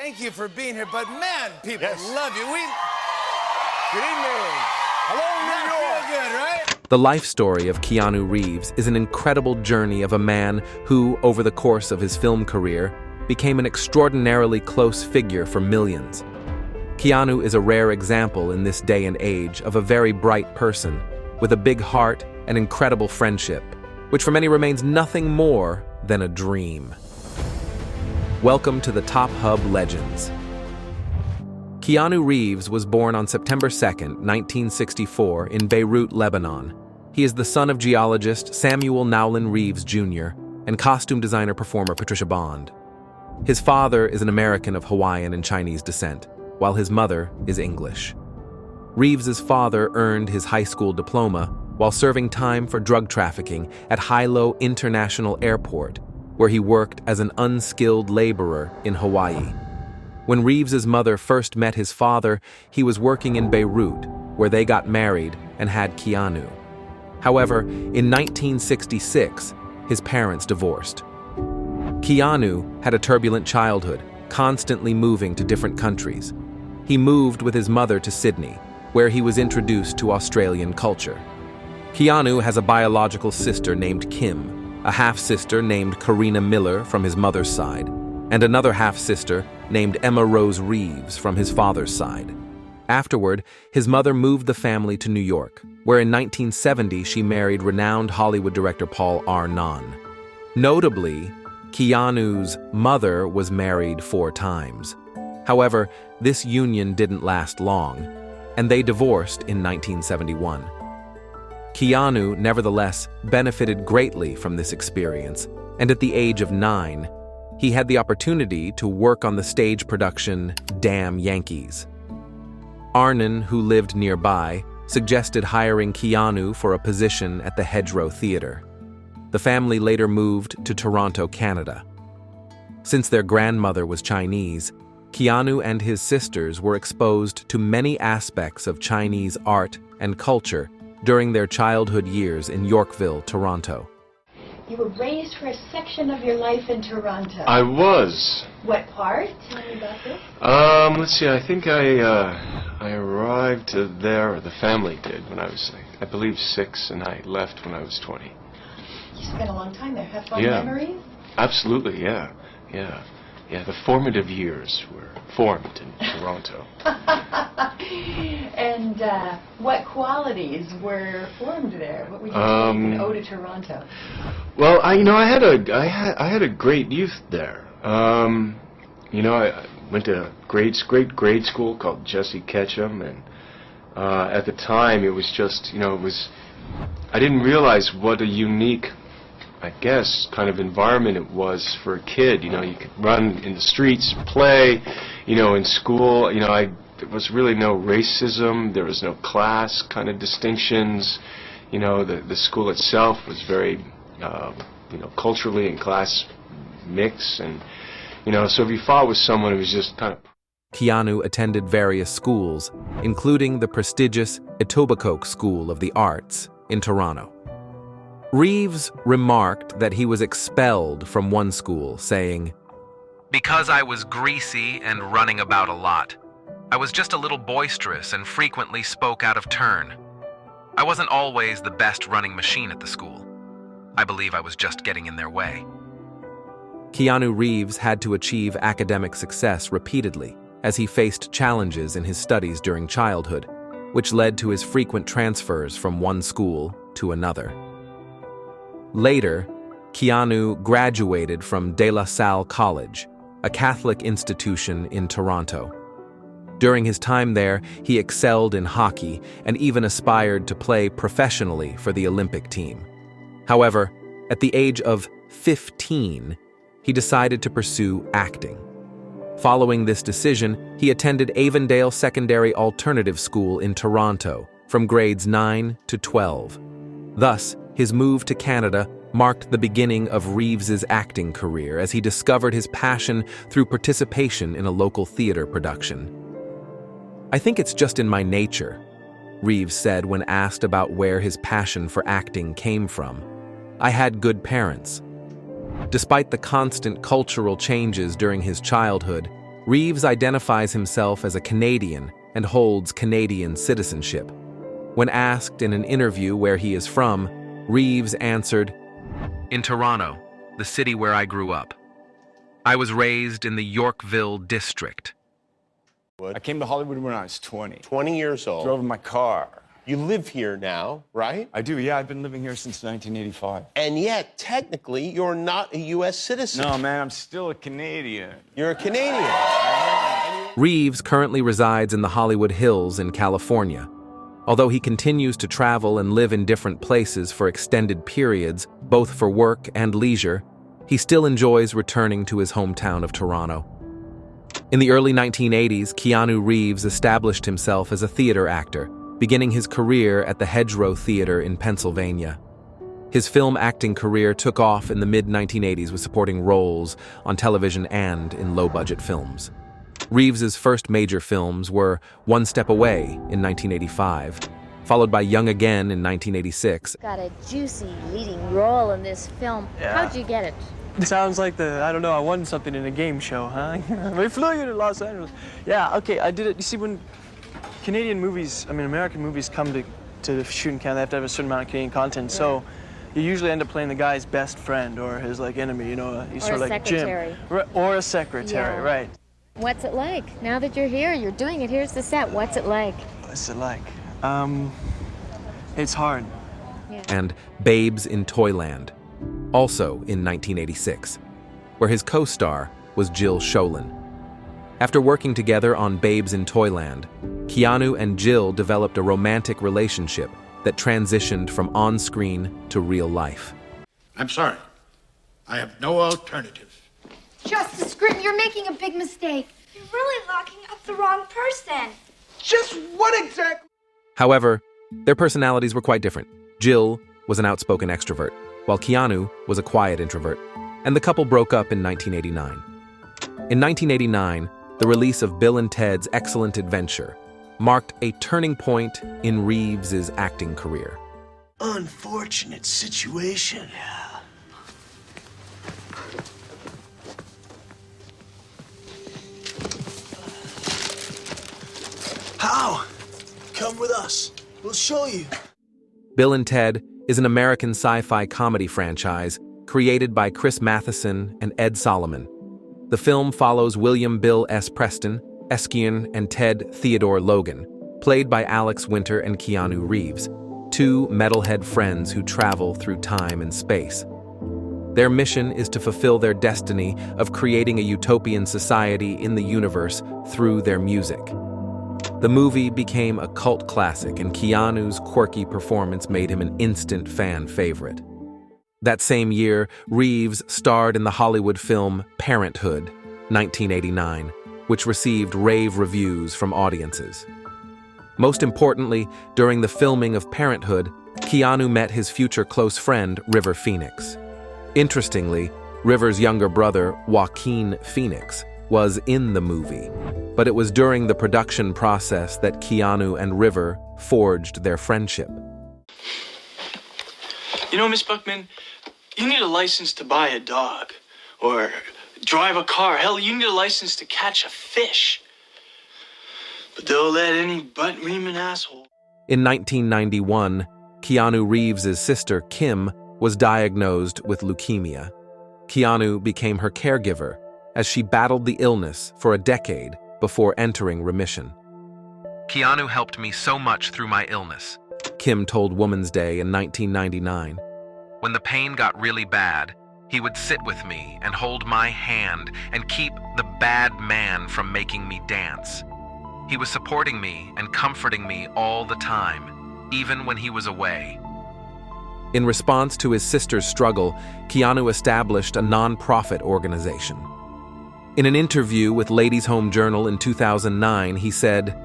Thank you for being here, but man, people love you. Good evening. Hello, New York. Feel good, right? The life story of Keanu Reeves is an incredible journey of a man who, over the course of his film career, became an extraordinarily close figure for millions. Keanu is a rare example in this day and age of a very bright person, with a big heart and incredible friendship, which for many remains nothing more than a dream. Welcome to the Top Hub Legends. Keanu Reeves was born on September 2, 1964, in Beirut, Lebanon. He is the son of geologist Samuel Nowlin Reeves Jr. and costume designer-performer Patricia Bond. His father is an American of Hawaiian and Chinese descent, while his mother is English. Reeves's father earned his high school diploma while serving time for drug trafficking at Hilo International Airport, where he worked as an unskilled laborer in Hawaii. When Reeves's mother first met his father, he was working in Beirut, where they got married and had Keanu. However, in 1966, his parents divorced. Keanu had a turbulent childhood, constantly moving to different countries. He moved with his mother to Sydney, where he was introduced to Australian culture. Keanu has a biological sister named Kim, a half-sister named Karina Miller from his mother's side, and another half-sister named Emma Rose Reeves from his father's side. Afterward, his mother moved the family to New York, where in 1970 she married renowned Hollywood director Paul R. Nunn. Notably, Keanu's mother was married 4 times. However, this union didn't last long, and they divorced in 1971. Keanu, nevertheless, benefited greatly from this experience, and at the age of 9, he had the opportunity to work on the stage production Damn Yankees. Arnon, who lived nearby, suggested hiring Keanu for a position at the Hedgerow Theatre. The family later moved to Toronto, Canada. Since their grandmother was Chinese, Keanu and his sisters were exposed to many aspects of Chinese art and culture during their childhood years in Yorkville, Toronto. You were raised for a section of your life in Toronto. I was. What part? Tell me about this. Let's see, I think I arrived there, or the family did, when I was, I believe, 6, and I left when I was 20. You spent a long time there. Have fun memories? Absolutely, yeah. The formative years were formed in Toronto. And what qualities were formed there? What would you say is an ode to Toronto? Well, I had a great youth there. I went to a great grade school called Jesse Ketchum, and at the time it was just, I didn't realize what a unique, I guess, kind of environment it was for a kid. You could run in the streets, play, in school. There was really no racism. There was no class kind of distinctions. The school itself was very, culturally and class mix. And, so if you fought with someone, it was just kind of... Keanu attended various schools, including the prestigious Etobicoke School of the Arts in Toronto. Reeves remarked that he was expelled from one school, saying, "Because I was greasy and running about a lot. I was just a little boisterous and frequently spoke out of turn. I wasn't always the best running machine at the school. I believe I was just getting in their way." Keanu Reeves had to achieve academic success repeatedly as he faced challenges in his studies during childhood, which led to his frequent transfers from one school to another. Later, Keanu graduated from De La Salle College, a Catholic institution in Toronto. During his time there, he excelled in hockey and even aspired to play professionally for the Olympic team. However, at the age of 15, he decided to pursue acting. Following this decision, he attended Avondale Secondary Alternative School in Toronto from grades 9 to 12. Thus, his move to Canada marked the beginning of Reeves's acting career as he discovered his passion through participation in a local theater production. "I think it's just in my nature," Reeves said when asked about where his passion for acting came from. "I had good parents." Despite the constant cultural changes during his childhood, Reeves identifies himself as a Canadian and holds Canadian citizenship. When asked in an interview where he is from, Reeves answered, "In Toronto, the city where I grew up. I was raised in the Yorkville district." I came to Hollywood when I was 20. 20 years old. Drove in my car. You live here now, right? I do, yeah. I've been living here since 1985. And yet, technically, you're not a U.S. citizen. No, man, I'm still a Canadian. You're a Canadian. Reeves currently resides in the Hollywood Hills in California. Although he continues to travel and live in different places for extended periods, both for work and leisure, he still enjoys returning to his hometown of Toronto. In the early 1980s, Keanu Reeves established himself as a theater actor, beginning his career at the Hedgerow Theater in Pennsylvania. His film acting career took off in the mid-1980s with supporting roles on television and in low-budget films. Reeves's first major films were One Step Away in 1985, followed by Young Again in 1986. Got a juicy leading role in this film. Yeah. How'd you get it? It sounds like I don't know, I won something in a game show, huh? We flew you to Los Angeles. Yeah, okay, I did it. You see, when American movies come to shoot in Canada, they have to have a certain amount of Canadian content, yeah. So you usually end up playing the guy's best friend or his, enemy, he's sort of like secretary. Jim. Or a secretary, Yeah. right. What's it like? Now that you're here, you're doing it, here's the set. What's it like? What's it like? It's hard. Yeah. And Babes in Toyland, also in 1986, where his co-star was Jill Sholin. After working together on Babes in Toyland, Keanu and Jill developed a romantic relationship that transitioned from on-screen to real life. I'm sorry. I have no alternative. Justice Gritton, you're making a big mistake. You're really locking up the wrong person. Just what exactly? However, their personalities were quite different. Jill was an outspoken extrovert, while Keanu was a quiet introvert, and the couple broke up in 1989. In 1989, the release of Bill and Ted's Excellent Adventure marked a turning point in Reeves's acting career. Unfortunate situation. Yeah. How? Come with us. We'll show you. Bill and Ted is an American sci-fi comedy franchise created by Chris Matheson and Ed Solomon. The film follows William Bill S. Preston, Eskian, and Ted Theodore Logan, played by Alex Winter and Keanu Reeves, two metalhead friends who travel through time and space. Their mission is to fulfill their destiny of creating a utopian society in the universe through their music. The movie became a cult classic, and Keanu's quirky performance made him an instant fan favorite. That same year, Reeves starred in the Hollywood film Parenthood, 1989, which received rave reviews from audiences. Most importantly, during the filming of Parenthood, Keanu met his future close friend, River Phoenix. Interestingly, River's younger brother, Joaquin Phoenix, was in the movie, but it was during the production process that Keanu and River forged their friendship. Miss Buckman, you need a license to buy a dog, or drive a car. Hell, you need a license to catch a fish. But they'll let any butt-reaming asshole. In 1991, Keanu Reeves' sister, Kim, was diagnosed with leukemia. Keanu became her caregiver as she battled the illness for a decade before entering remission. "Keanu helped me so much through my illness," Kim told Woman's Day in 1999. "When the pain got really bad, he would sit with me and hold my hand and keep the bad man from making me dance. He was supporting me and comforting me all the time, even when he was away." In response to his sister's struggle, Keanu established a non-profit organization. In an interview with Ladies' Home Journal in 2009, he said,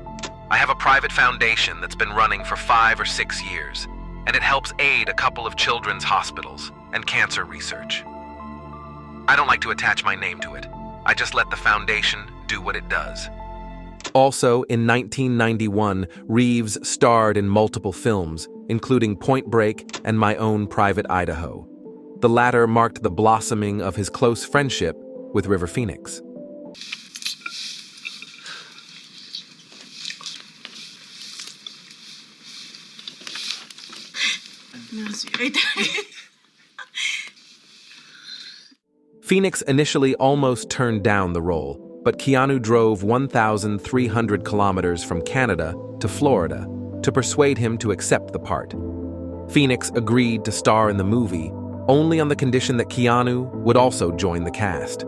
"I have a private foundation that's been running for 5 or 6 years, and it helps aid a couple of children's hospitals and cancer research. I don't like to attach my name to it. I just let the foundation do what it does." Also, in 1991, Reeves starred in multiple films, including Point Break and My Own Private Idaho. The latter marked the blossoming of his close friendship with River Phoenix. Phoenix initially almost turned down the role, but Keanu drove 1,300 kilometers from Canada to Florida to persuade him to accept the part. Phoenix agreed to star in the movie only on the condition that Keanu would also join the cast.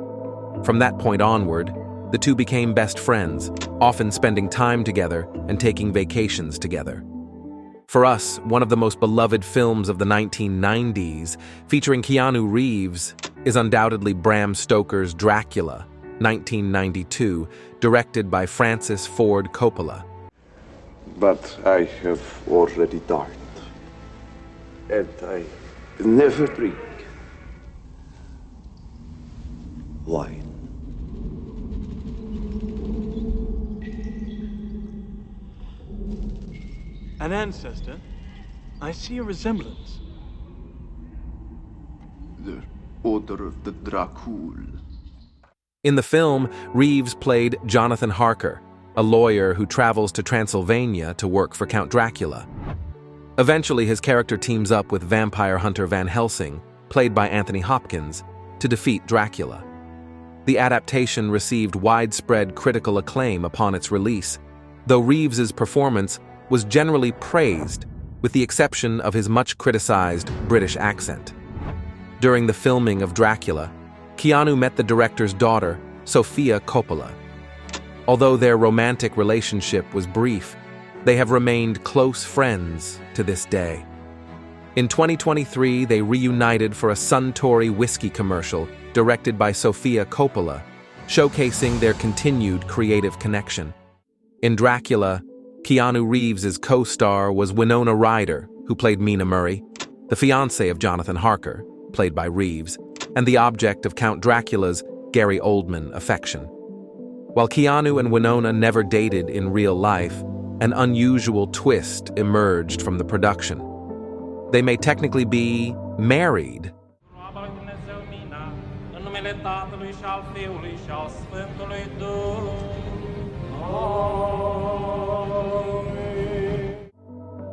From that point onward, the two became best friends, often spending time together and taking vacations together. For us, one of the most beloved films of the 1990s, featuring Keanu Reeves, is undoubtedly Bram Stoker's Dracula, 1992, directed by Francis Ford Coppola. But I have already died, and I never drink wine. An ancestor? I see a resemblance. The Order of the Dracula. In the film, Reeves played Jonathan Harker, a lawyer who travels to Transylvania to work for Count Dracula. Eventually, his character teams up with vampire hunter Van Helsing, played by Anthony Hopkins, to defeat Dracula. The adaptation received widespread critical acclaim upon its release, though Reeves's performance was generally praised, with the exception of his much-criticized British accent. During the filming of Dracula, Keanu met the director's daughter, Sofia Coppola. Although their romantic relationship was brief, they have remained close friends to this day. In 2023, they reunited for a Suntory whiskey commercial directed by Sofia Coppola, showcasing their continued creative connection. In Dracula, Keanu Reeves' co-star was Winona Ryder, who played Mina Murray, the fiancée of Jonathan Harker, played by Reeves, and the object of Count Dracula's Gary Oldman affection. While Keanu and Winona never dated in real life, an unusual twist emerged from the production. They may technically be married.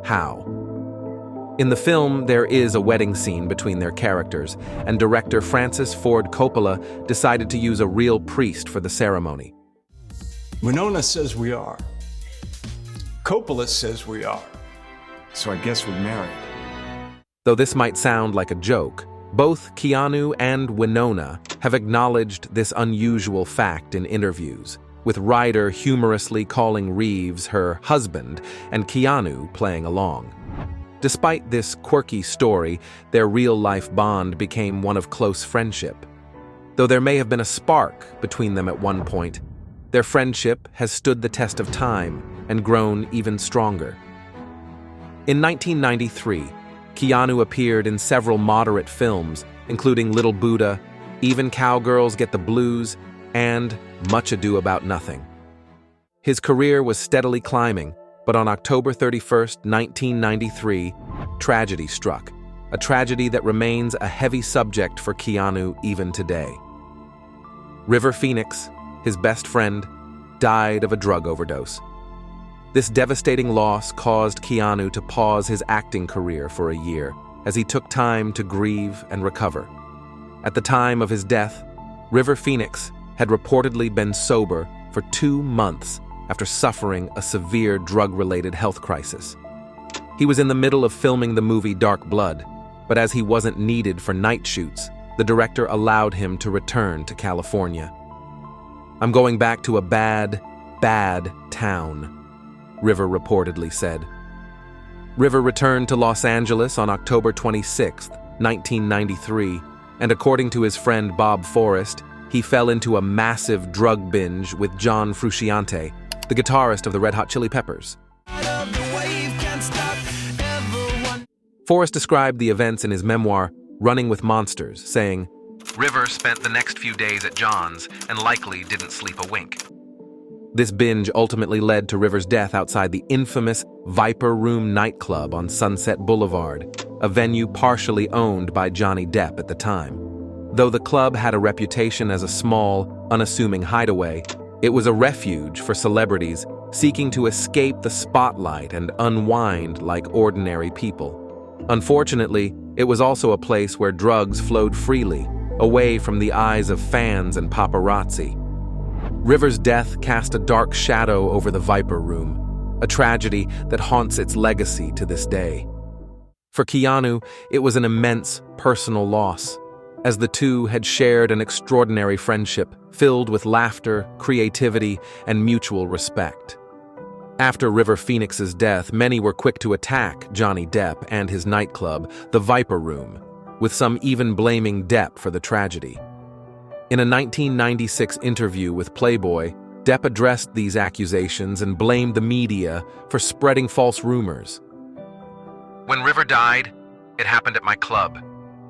How? In the film, there is a wedding scene between their characters, and director Francis Ford Coppola decided to use a real priest for the ceremony. Winona says we are. Coppola says we are. So I guess we're married. Though this might sound like a joke, both Keanu and Winona have acknowledged this unusual fact in interviews, with Ryder humorously calling Reeves her husband and Keanu playing along. Despite this quirky story, their real-life bond became one of close friendship. Though there may have been a spark between them at one point, their friendship has stood the test of time and grown even stronger. In 1993, Keanu appeared in several moderate films, including Little Buddha, Even Cowgirls Get the Blues, and Much Ado About Nothing. His career was steadily climbing, but on October 31st, 1993, tragedy struck, a tragedy that remains a heavy subject for Keanu even today. River Phoenix, his best friend, died of a drug overdose. This devastating loss caused Keanu to pause his acting career for a year as he took time to grieve and recover. At the time of his death, River Phoenix had reportedly been sober for 2 months after suffering a severe drug-related health crisis. He was in the middle of filming the movie Dark Blood, but as he wasn't needed for night shoots, the director allowed him to return to California. "I'm going back to a bad, bad town," River reportedly said. River returned to Los Angeles on October 26, 1993, and according to his friend Bob Forrest, he fell into a massive drug binge with John Frusciante, the guitarist of the Red Hot Chili Peppers. Forrest described the events in his memoir, Running with Monsters, saying, "River spent the next few days at John's and likely didn't sleep a wink." This binge ultimately led to River's death outside the infamous Viper Room nightclub on Sunset Boulevard, a venue partially owned by Johnny Depp at the time. Though the club had a reputation as a small, unassuming hideaway, it was a refuge for celebrities seeking to escape the spotlight and unwind like ordinary people. Unfortunately, it was also a place where drugs flowed freely, away from the eyes of fans and paparazzi. River's death cast a dark shadow over the Viper Room, a tragedy that haunts its legacy to this day. For Keanu, it was an immense personal loss, as the two had shared an extraordinary friendship filled with laughter, creativity, and mutual respect. After River Phoenix's death, many were quick to attack Johnny Depp and his nightclub, the Viper Room, with some even blaming Depp for the tragedy. In a 1996 interview with Playboy, Depp addressed these accusations and blamed the media for spreading false rumors. "When River died, it happened at my club.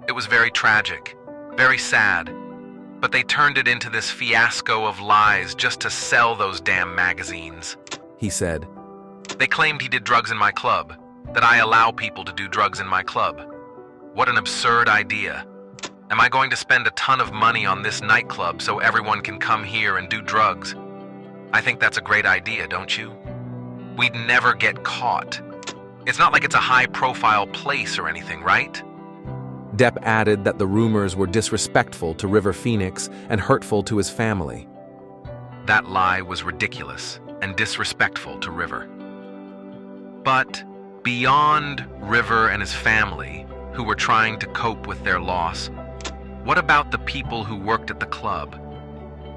It was very tragic, very sad, but they turned it into this fiasco of lies just to sell those damn magazines," he said. "They claimed he did drugs in my club, that I allow people to do drugs in my club. What an absurd idea. Am I going to spend a ton of money on this nightclub so everyone can come here and do drugs? I think that's a great idea, don't you? We'd never get caught. It's not like it's a high-profile place or anything, right?" Depp added that the rumors were disrespectful to River Phoenix and hurtful to his family. That lie was ridiculous and disrespectful to River. But beyond River and his family, who were trying to cope with their loss, what about the people who worked at the club?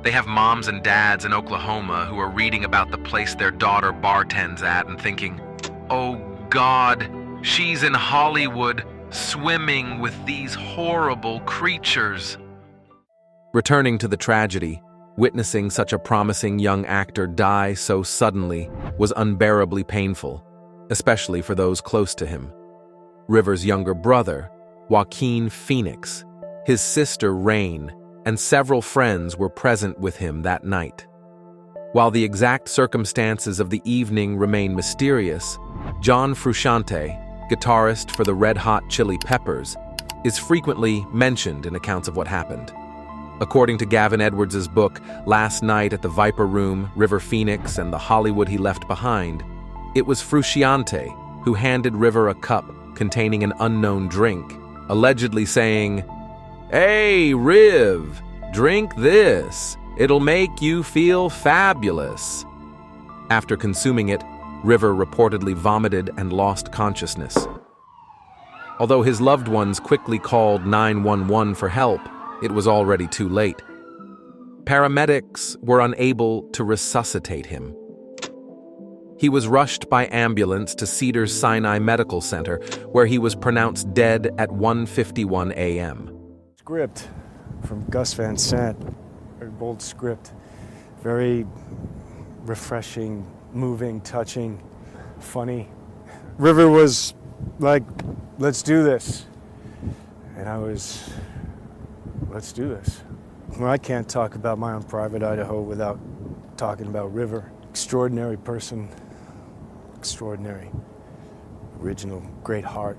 They have moms and dads in Oklahoma who are reading about the place their daughter bartends at and thinking, "Oh God, she's in Hollywood swimming with these horrible creatures." Returning to the tragedy, witnessing such a promising young actor die so suddenly was unbearably painful, especially for those close to him. River's younger brother, Joaquin Phoenix, his sister Rain, and several friends were present with him that night. While the exact circumstances of the evening remain mysterious, John Frusciante, guitarist for the Red Hot Chili Peppers, is frequently mentioned in accounts of what happened. According to Gavin Edwards' book, Last Night at the Viper Room, River Phoenix and the Hollywood He Left Behind, it was Frusciante who handed River a cup containing an unknown drink, allegedly saying, "Hey, Riv, drink this. It'll make you feel fabulous." After consuming it, River reportedly vomited and lost consciousness. Although his loved ones quickly called 911 for help, it was already too late. Paramedics were unable to resuscitate him. He was rushed by ambulance to Cedars-Sinai Medical Center, where he was pronounced dead at 1:51 a.m. Script from Gus Van Sant, very bold script, very refreshing, moving, touching, funny. River was like, "Let's do this," and I was, "Let's do this." Well, I can't talk about my own private Idaho without talking about River. Extraordinary person, extraordinary, original, great heart,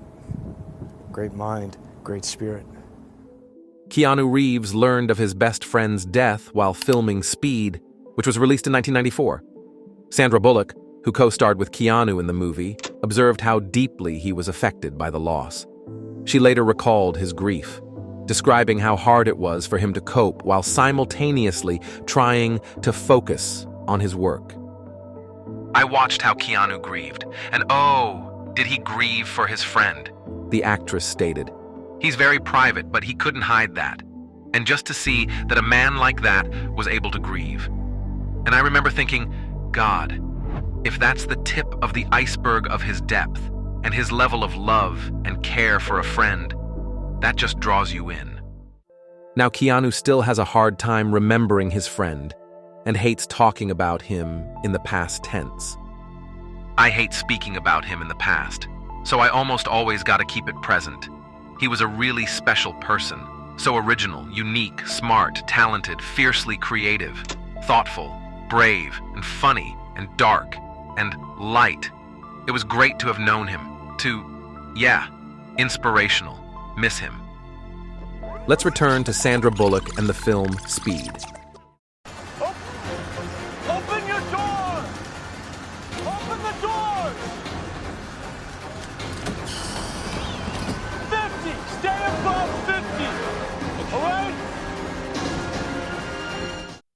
great mind, great spirit. Keanu Reeves learned of his best friend's death while filming Speed, which was released in 1994. Sandra Bullock, who co-starred with Keanu in the movie, observed how deeply he was affected by the loss. She later recalled his grief, describing how hard it was for him to cope while simultaneously trying to focus on his work. "I watched how Keanu grieved, and oh, did he grieve for his friend," the actress stated. "He's very private, but he couldn't hide that. And just to see that a man like that was able to grieve. And I remember thinking, God, if that's the tip of the iceberg of his depth and his level of love and care for a friend, that just draws you in." Now, Keanu still has a hard time remembering his friend and hates talking about him in the past tense. "I hate speaking about him in the past, so I almost always gotta keep it present. He was a really special person, so original, unique, smart, talented, fiercely creative, thoughtful, brave, and funny, and dark, and light. It was great to have known him, inspirational. Miss him." Let's return to Sandra Bullock and the film Speed. Open your door! Open the door!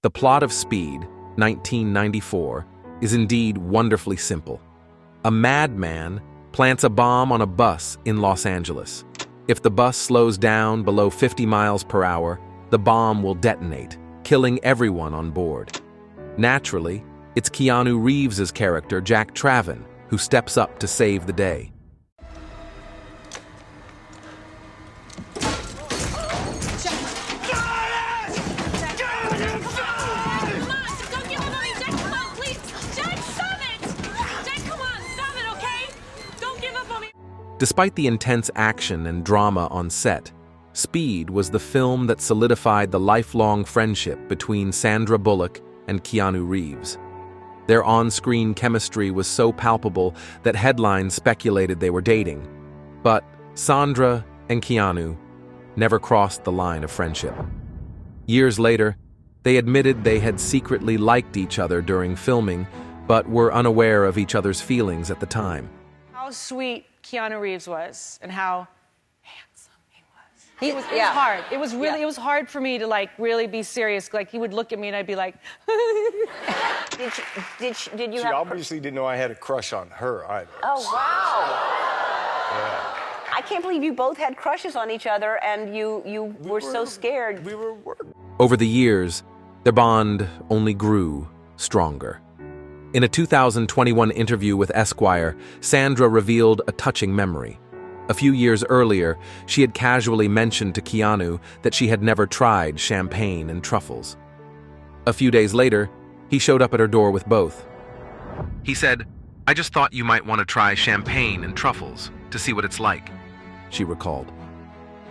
The plot of Speed, 1994, is indeed wonderfully simple. A madman plants a bomb on a bus in Los Angeles. If the bus slows down below 50 miles per hour, the bomb will detonate, killing everyone on board. Naturally, it's Keanu Reeves' character, Jack Traven, who steps up to save the day. Despite the intense action and drama on set, Speed was the film that solidified the lifelong friendship between Sandra Bullock and Keanu Reeves. Their on-screen chemistry was so palpable that headlines speculated they were dating. But Sandra and Keanu never crossed the line of friendship. Years later, they admitted they had secretly liked each other during filming, but were unaware of each other's feelings at the time. How sweet Keanu Reeves was and how handsome he was. It was yeah. hard. It was really, it was hard for me to like really be serious. Like he would look at me and I'd be like, Did you She have obviously didn't know I had a crush on her either. Oh, wow. Yeah. I can't believe you both had crushes on each other and you were so scared. We were Over the years, their bond only grew stronger. In a 2021 interview with Esquire, Sandra revealed a touching memory. A few years earlier, she had casually mentioned to Keanu that she had never tried champagne and truffles. A few days later, he showed up at her door with both. He said, "I just thought you might want to try champagne and truffles to see what it's like," she recalled.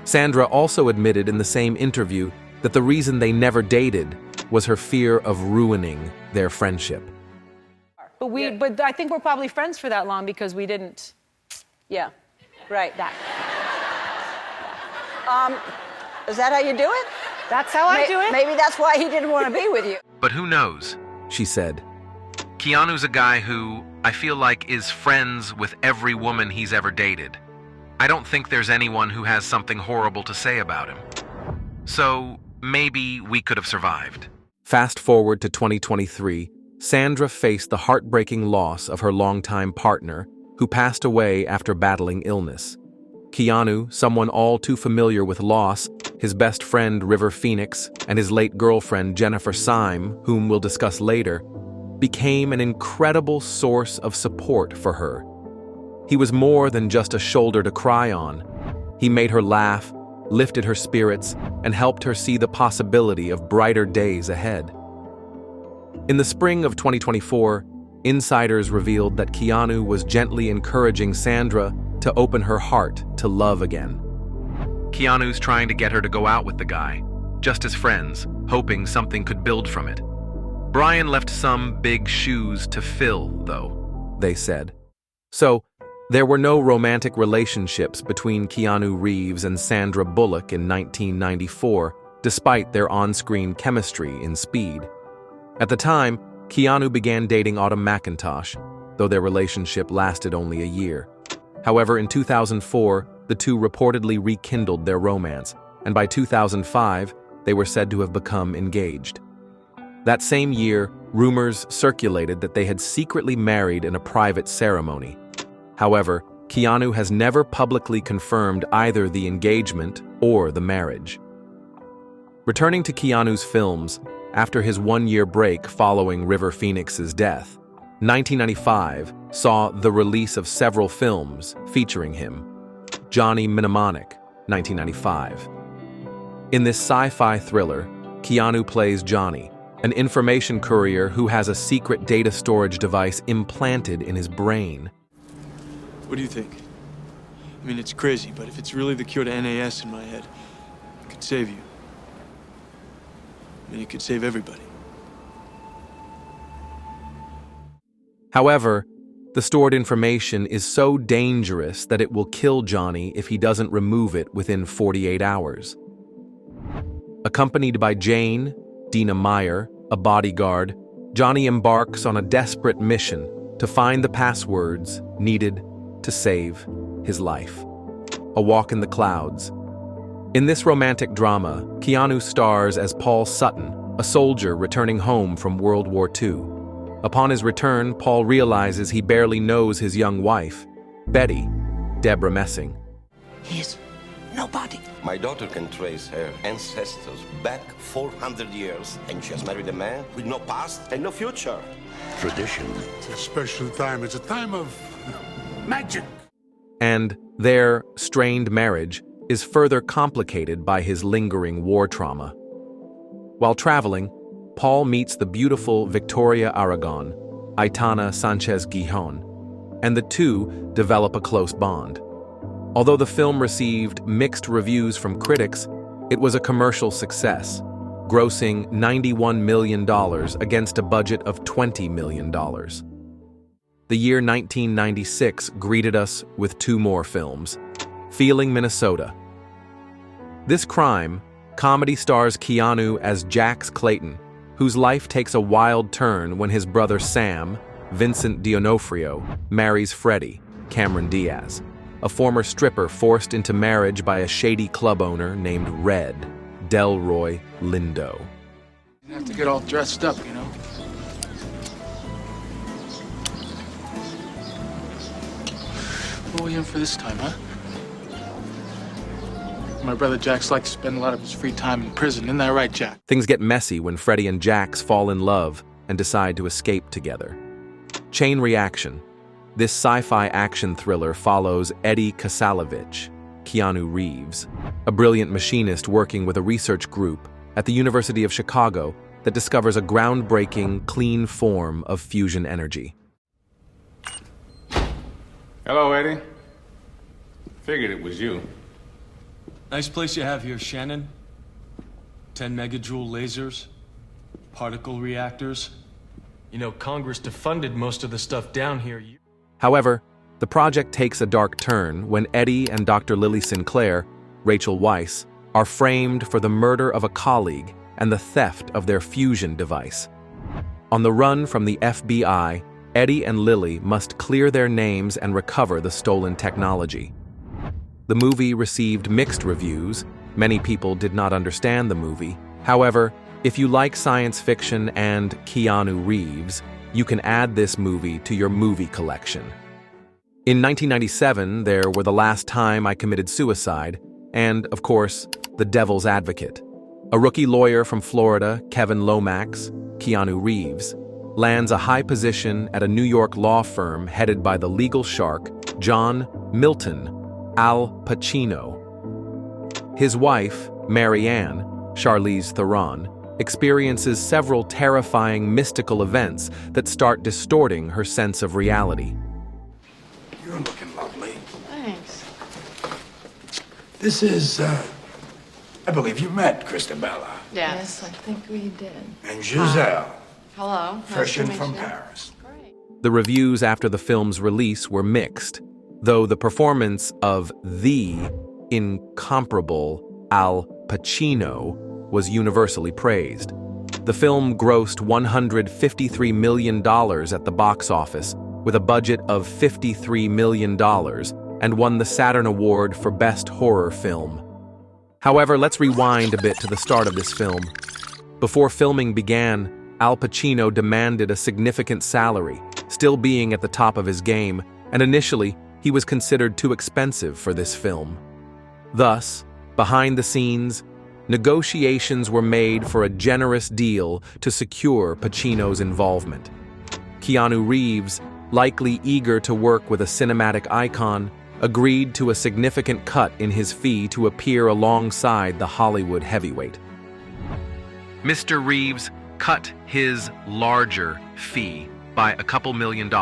Sandra also admitted in the same interview that the reason they never dated was her fear of ruining their friendship. But I think we're probably friends for that long because we didn't. Yeah, right. That. Is that how you do it? That's how I do it. Maybe that's why he didn't want to be with you. But who knows, she said. Keanu's a guy who, I feel like, is friends with every woman he's ever dated. I don't think there's anyone who has something horrible to say about him. So maybe we could have survived. Fast forward to 2023, Sandra faced the heartbreaking loss of her longtime partner, who passed away after battling illness. Keanu, someone all too familiar with loss, his best friend River Phoenix, and his late girlfriend Jennifer Syme, whom we'll discuss later, became an incredible source of support for her. He was more than just a shoulder to cry on. He made her laugh, lifted her spirits, and helped her see the possibility of brighter days ahead. In the spring of 2024, insiders revealed that Keanu was gently encouraging Sandra to open her heart to love again. Keanu's trying to get her to go out with the guy, just as friends, hoping something could build from it. Brian left some big shoes to fill, though, they said. So, there were no romantic relationships between Keanu Reeves and Sandra Bullock in 1994, despite their on-screen chemistry in Speed. At the time, Keanu began dating Autumn McIntosh, though their relationship lasted only a year. However, in 2004, the two reportedly rekindled their romance, and by 2005, they were said to have become engaged. That same year, rumors circulated that they had secretly married in a private ceremony. However, Keanu has never publicly confirmed either the engagement or the marriage. Returning to Keanu's films, after his one-year break following River Phoenix's death, 1995 saw the release of several films featuring him. Johnny Mnemonic, 1995. In this sci-fi thriller, Keanu plays Johnny, an information courier who has a secret data storage device implanted in his brain. What do you think? I mean, it's crazy, but if it's really the cure to NAS in my head, it could save you. I mean, it could save everybody. However, the stored information is so dangerous that it will kill Johnny if he doesn't remove it within 48 hours. Accompanied by Jane, Dina Meyer, a bodyguard, Johnny embarks on a desperate mission to find the passwords needed to save his life. A Walk in the Clouds. In this romantic drama, Keanu stars as Paul Sutton, a soldier returning home from World War II. Upon his return, Paul realizes he barely knows his young wife, Betty, Deborah Messing. He's nobody. My daughter can trace her ancestors back 400 years, and she has married a man with no past and no future. Tradition. It's a special time. It's a time of magic. And their strained marriage is further complicated by his lingering war trauma. While traveling, Paul meets the beautiful Victoria Aragon, Aitana Sanchez Gijon, and the two develop a close bond. Although the film received mixed reviews from critics, it was a commercial success, grossing $91 million against a budget of $20 million. The year 1996 greeted us with two more films. Feeling Minnesota. This crime, comedy stars Keanu as Jax Clayton, whose life takes a wild turn when his brother Sam, Vincent D'Onofrio, marries Freddie, Cameron Diaz, a former stripper forced into marriage by a shady club owner named Red, Delroy Lindo. You have to get all dressed up, you know? What are we in for this time, huh? My brother Jax likes to spend a lot of his free time in prison. Isn't that right, Jack? Things get messy when Freddie and Jax fall in love and decide to escape together. Chain Reaction. This sci-fi action thriller follows Eddie Kasalevich, Keanu Reeves, a brilliant machinist working with a research group at the University of Chicago that discovers a groundbreaking, clean form of fusion energy. Hello, Eddie. Figured it was you. Nice place you have here, Shannon. 10 megajoule lasers, particle reactors. You know, Congress defunded most of the stuff down here. However, the project takes a dark turn when Eddie and Dr. Lily Sinclair, Rachel Weisz, are framed for the murder of a colleague and the theft of their fusion device. On the run from the FBI, Eddie and Lily must clear their names and recover the stolen technology. The movie received mixed reviews. Many people did not understand the movie. However, if you like science fiction and Keanu Reeves, you can add this movie to your movie collection. In 1997, there were The Last Time I Committed Suicide and, of course, The Devil's Advocate. A rookie lawyer from Florida, Kevin Lomax, Keanu Reeves, lands a high position at a New York law firm headed by the legal shark, John Milton Al Pacino. His wife, Mary Ann, Charlize Theron, experiences several terrifying mystical events that start distorting her sense of reality. You're looking lovely. Thanks. This is, I believe you met Christabella. Yes, I think we did. And Giselle. Hello. Fresh in Nice to from meet you. Paris. The reviews after the film's release were mixed, though the performance of the incomparable Al Pacino was universally praised. The film grossed $153 million at the box office with a budget of $53 million and won the Saturn Award for Best Horror Film. However, let's rewind a bit to the start of this film. Before filming began, Al Pacino demanded a significant salary, still being at the top of his game, and initially, he was considered too expensive for this film. Thus, behind the scenes, negotiations were made for a generous deal to secure Pacino's involvement. Keanu Reeves, likely eager to work with a cinematic icon, agreed to a significant cut in his fee to appear alongside the Hollywood heavyweight. Mr. Reeves cut his larger fee by a couple $1 million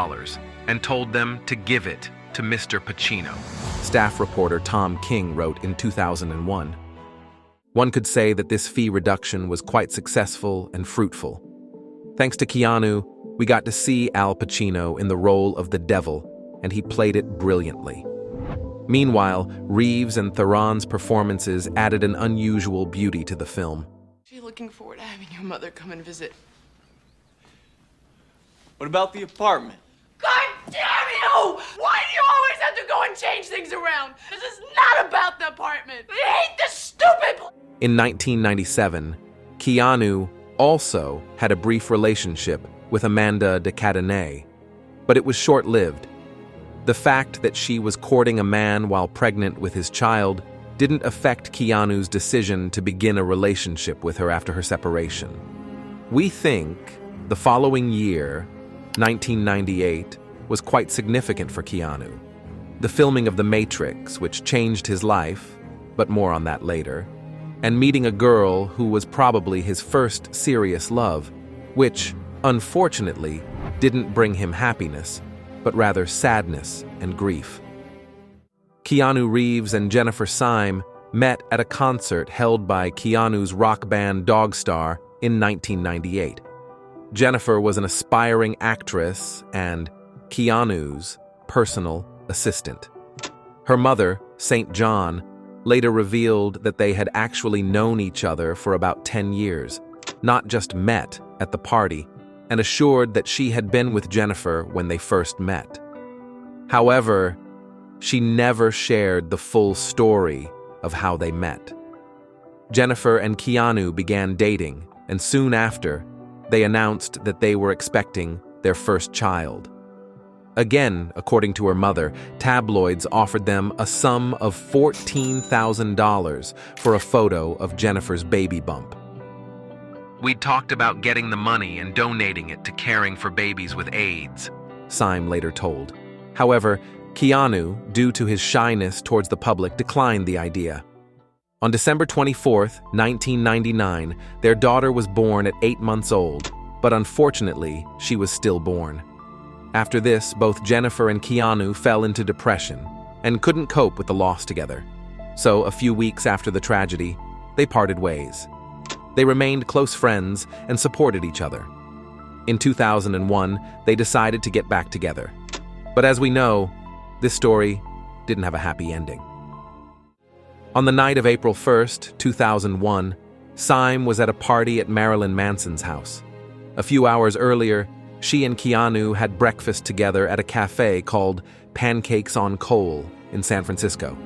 and told them to give it to Mr. Pacino, staff reporter Tom King wrote in 2001. One could say that this fee reduction was quite successful and fruitful. Thanks to Keanu, we got to see Al Pacino in the role of the devil, and he played it brilliantly. Meanwhile, Reeves and Theron's performances added an unusual beauty to the film. You're looking forward to having your mother come and visit. What about the apartment? God damn you! Why do you always have to go and change things around? This is not about the apartment. I hate this stupid... In 1997, Keanu also had a brief relationship with Amanda de Cadenet, but it was short-lived. The fact that she was courting a man while pregnant with his child didn't affect Keanu's decision to begin a relationship with her after her separation. We think the following year, 1998, was quite significant for Keanu. The filming of The Matrix, which changed his life, but more on that later, and meeting a girl who was probably his first serious love, which, unfortunately, didn't bring him happiness, but rather sadness and grief. Keanu Reeves and Jennifer Syme met at a concert held by Keanu's rock band Dogstar in 1998. Jennifer was an aspiring actress and Keanu's personal assistant. Her mother, St. John, later revealed that they had actually known each other for about 10 years, not just met at the party, and assured that she had been with Jennifer when they first met. However, she never shared the full story of how they met. Jennifer and Keanu began dating, and soon after, they announced that they were expecting their first child. Again, according to her mother, tabloids offered them a sum of $14,000 for a photo of Jennifer's baby bump. "We'd talked about getting the money and donating it to caring for babies with AIDS," Syme later told. However, Keanu, due to his shyness towards the public, declined the idea. On December 24, 1999, their daughter was born at 8 months old, but unfortunately, she was stillborn. After this, both Jennifer and Keanu fell into depression and couldn't cope with the loss together. So, a few weeks after the tragedy, they parted ways. They remained close friends and supported each other. In 2001, they decided to get back together. But as we know, this story didn't have a happy ending. On the night of April 1st, 2001, Syme was at a party at Marilyn Manson's house. A few hours earlier, she and Keanu had breakfast together at a cafe called Pancakes on Coal in San Francisco.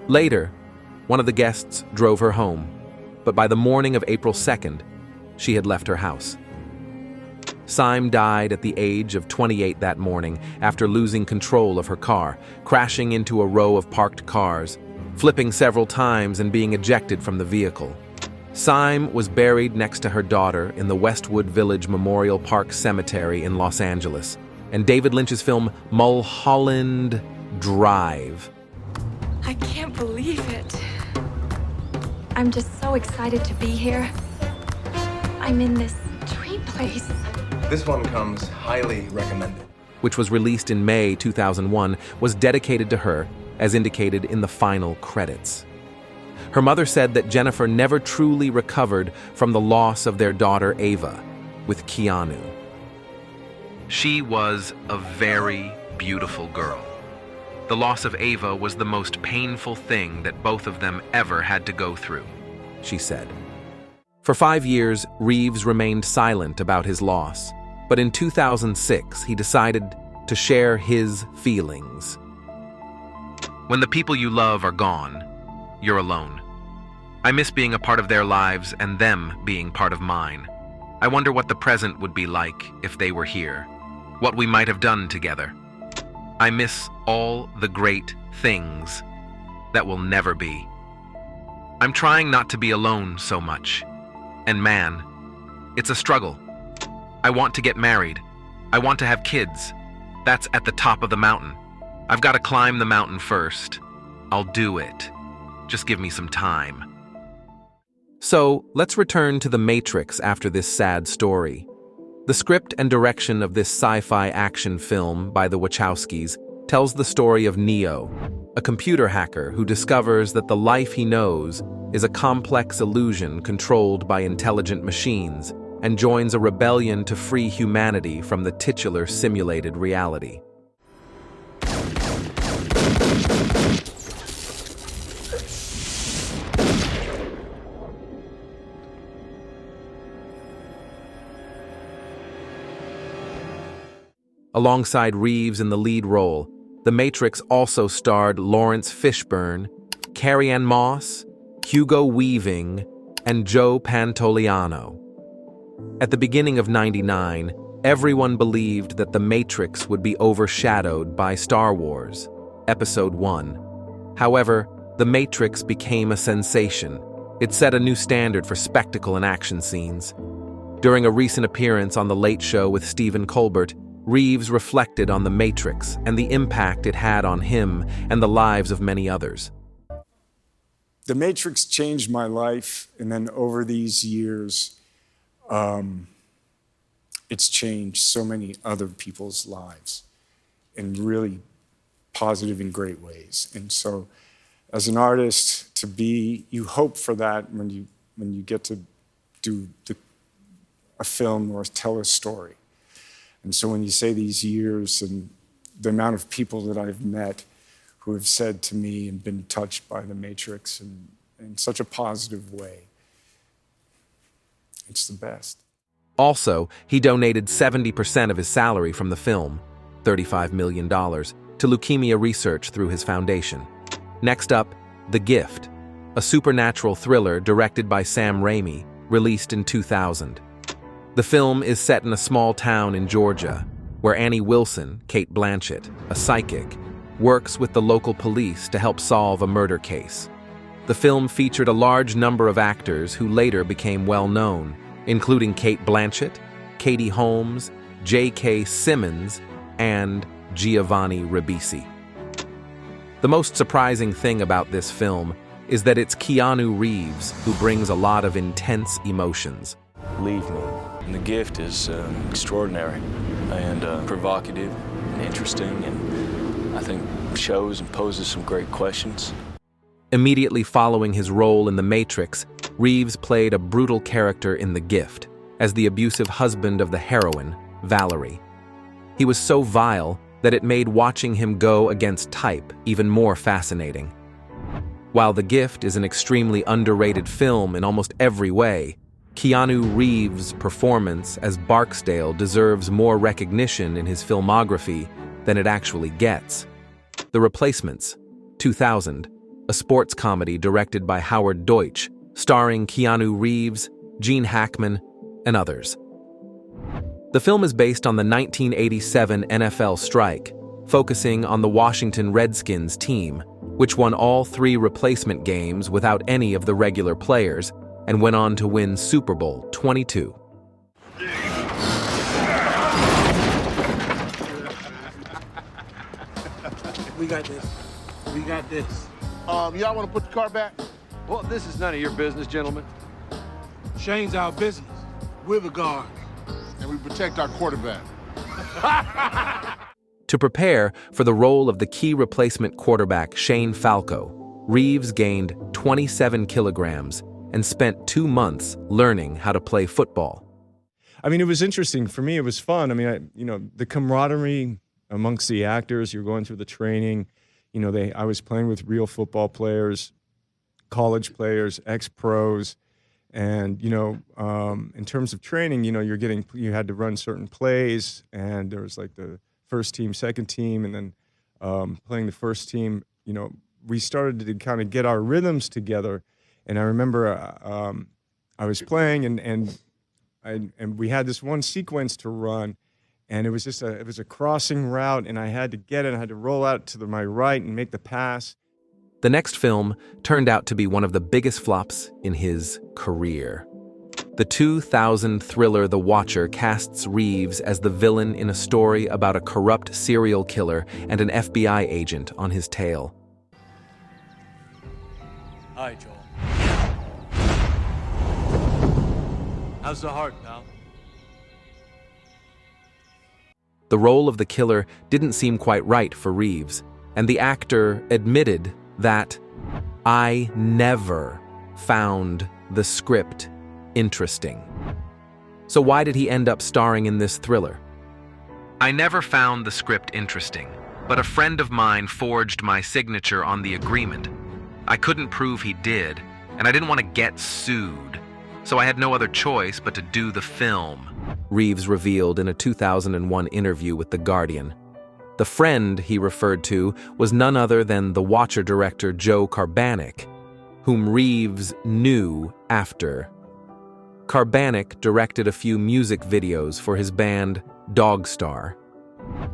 Later, one of the guests drove her home, but by the morning of April 2nd, she had left her house. Syme died at the age of 28 that morning after losing control of her car, crashing into a row of parked cars, flipping several times and being ejected from the vehicle. Syme was buried next to her daughter in the Westwood Village Memorial Park Cemetery in Los Angeles, and David Lynch's film Mulholland Drive. I can't believe it. I'm just so excited to be here. I'm in this dream place. This one comes highly recommended. Which was released in May 2001, was dedicated to her, as indicated in the final credits. Her mother said that Jennifer never truly recovered from the loss of their daughter Ava, with Keanu. She was a very beautiful girl. The loss of Ava was the most painful thing that both of them ever had to go through, she said. For 5 years, Reeves remained silent about his loss, but in 2006, he decided to share his feelings. "When the people you love are gone, you're alone. I miss being a part of their lives and them being part of mine. I wonder what the present would be like if they were here, what we might have done together. I miss all the great things that will never be. I'm trying not to be alone so much. And man, it's a struggle. I want to get married. I want to have kids. That's at the top of the mountain. I've got to climb the mountain first. I'll do it. Just give me some time." So, let's return to The Matrix after this sad story. The script and direction of this sci-fi action film by the Wachowskis tells the story of Neo, a computer hacker who discovers that the life he knows is a complex illusion controlled by intelligent machines and joins a rebellion to free humanity from the titular simulated reality. Alongside Reeves in the lead role, The Matrix also starred Lawrence Fishburne, Carrie-Anne Moss, Hugo Weaving, and Joe Pantoliano. At the beginning of '99, everyone believed that The Matrix would be overshadowed by Star Wars, Episode 1. However, The Matrix became a sensation. It set a new standard for spectacle and action scenes. During a recent appearance on The Late Show with Stephen Colbert, Reeves reflected on The Matrix and the impact it had on him and the lives of many others. The Matrix changed my life, and then over these years, it's changed so many other people's lives in really positive and great ways. And so, as an artist, you hope for that when you get to do a film or tell a story. And so when you say these years and the amount of people that I've met who have said to me and been touched by The Matrix in such a positive way, it's the best. Also, he donated 70% of his salary from the film, $35 million, to leukemia research through his foundation. Next up, The Gift, a supernatural thriller directed by Sam Raimi, released in 2000. The film is set in a small town in Georgia, where Annie Wilson, Cate Blanchett, a psychic, works with the local police to help solve a murder case. The film featured a large number of actors who later became well-known, including Cate Blanchett, Katie Holmes, J.K. Simmons, and Giovanni Ribisi. The most surprising thing about this film is that it's Keanu Reeves who brings a lot of intense emotions. Believe me, The Gift is extraordinary and provocative and interesting, and I think shows and poses some great questions. Immediately following his role in The Matrix, Reeves played a brutal character in The Gift as the abusive husband of the heroine, Valerie. He was so vile that it made watching him go against type even more fascinating. While The Gift is an extremely underrated film in almost every way, Keanu Reeves' performance as Barksdale deserves more recognition in his filmography than it actually gets. The Replacements, 2000, a sports comedy directed by Howard Deutsch, starring Keanu Reeves, Gene Hackman, and others. The film is based on the 1987 NFL strike, focusing on the Washington Redskins team, which won all 3 replacement games without any of the regular players and went on to win Super Bowl 22. We got this. We got this. Y'all want to put the car back? Well, this is none of your business, gentlemen. Shane's our business. We're the guard. And we protect our quarterback. To prepare for the role of the key replacement quarterback Shane Falco, Reeves gained 27 kilograms and spent 2 months learning how to play football. I mean, it was interesting. For me, it was fun. I mean, the camaraderie amongst the actors, you're going through the training. I was playing with real football players, college players, ex-pros. And, in terms of training, you had to run certain plays, and there was like the first team, second team, and then playing the first team, we started to kind of get our rhythms together. And I remember I was playing, and we had this one sequence to run, and it was a crossing route, and I had to get it. I had to roll out to my right and make the pass. The next film turned out to be one of the biggest flops in his career. The 2000 thriller The Watcher casts Reeves as the villain in a story about a corrupt serial killer and an FBI agent on his tail. Hi, Joel. How's the heart, pal? The role of the killer didn't seem quite right for Reeves, and the actor admitted that I never found the script interesting. So why did he end up starring in this thriller? I never found the script interesting, but a friend of mine forged my signature on the agreement. I couldn't prove he did, and I didn't want to get sued, so I had no other choice but to do the film, Reeves revealed in a 2001 interview with The Guardian. The friend he referred to was none other than The Watcher director Joe Carbanic, whom Reeves knew after Carbanik directed a few music videos for his band Dogstar.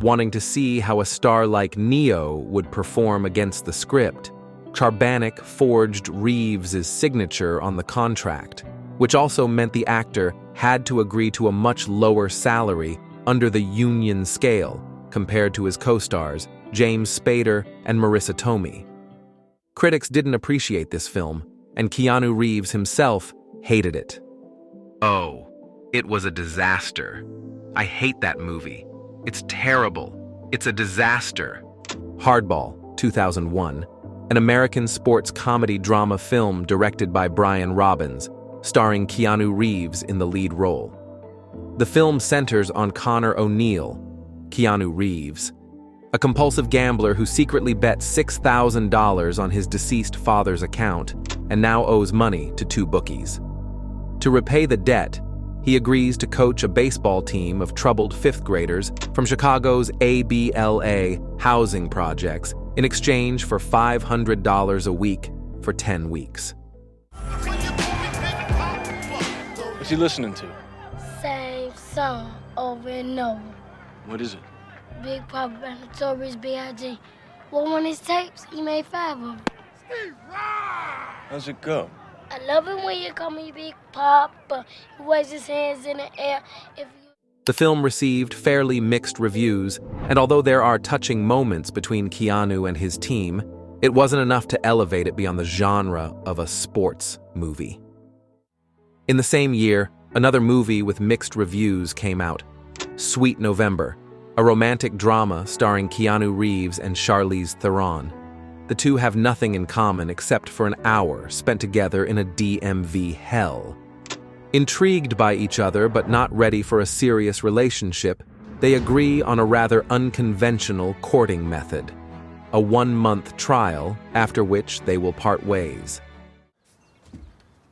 Wanting to see how a star like Neo would perform against the script, Carbanik forged Reeves' signature on the contract, which also meant the actor had to agree to a much lower salary under the union scale compared to his co-stars James Spader and Marissa Tomei. Critics didn't appreciate this film, and Keanu Reeves himself hated it. "Oh, it was a disaster. I hate that movie. It's terrible. It's a disaster." Hardball, 2001, an American sports comedy drama film directed by Brian Robbins, starring Keanu Reeves in the lead role. The film centers on Connor O'Neill, Keanu Reeves, a compulsive gambler who secretly bet $6,000 on his deceased father's account and now owes money to 2 bookies. To repay the debt, he agrees to coach a baseball team of troubled 5th graders from Chicago's ABLA housing projects in exchange for $500 a week for 10 weeks. What's he listening to? Same song over and over. What is it? Big Papa and Notorious B.I.G. Well, one of his tapes, he made 5 of them. How's it go? I love it when you call me Big Papa. He waves his hands in the air. The film received fairly mixed reviews, and although there are touching moments between Keanu and his team, it wasn't enough to elevate it beyond the genre of a sports movie. In the same year, another movie with mixed reviews came out, Sweet November, a romantic drama starring Keanu Reeves and Charlize Theron. The two have nothing in common except for an hour spent together in a DMV hell. Intrigued by each other but not ready for a serious relationship, they agree on a rather unconventional courting method, a 1-month trial after which they will part ways.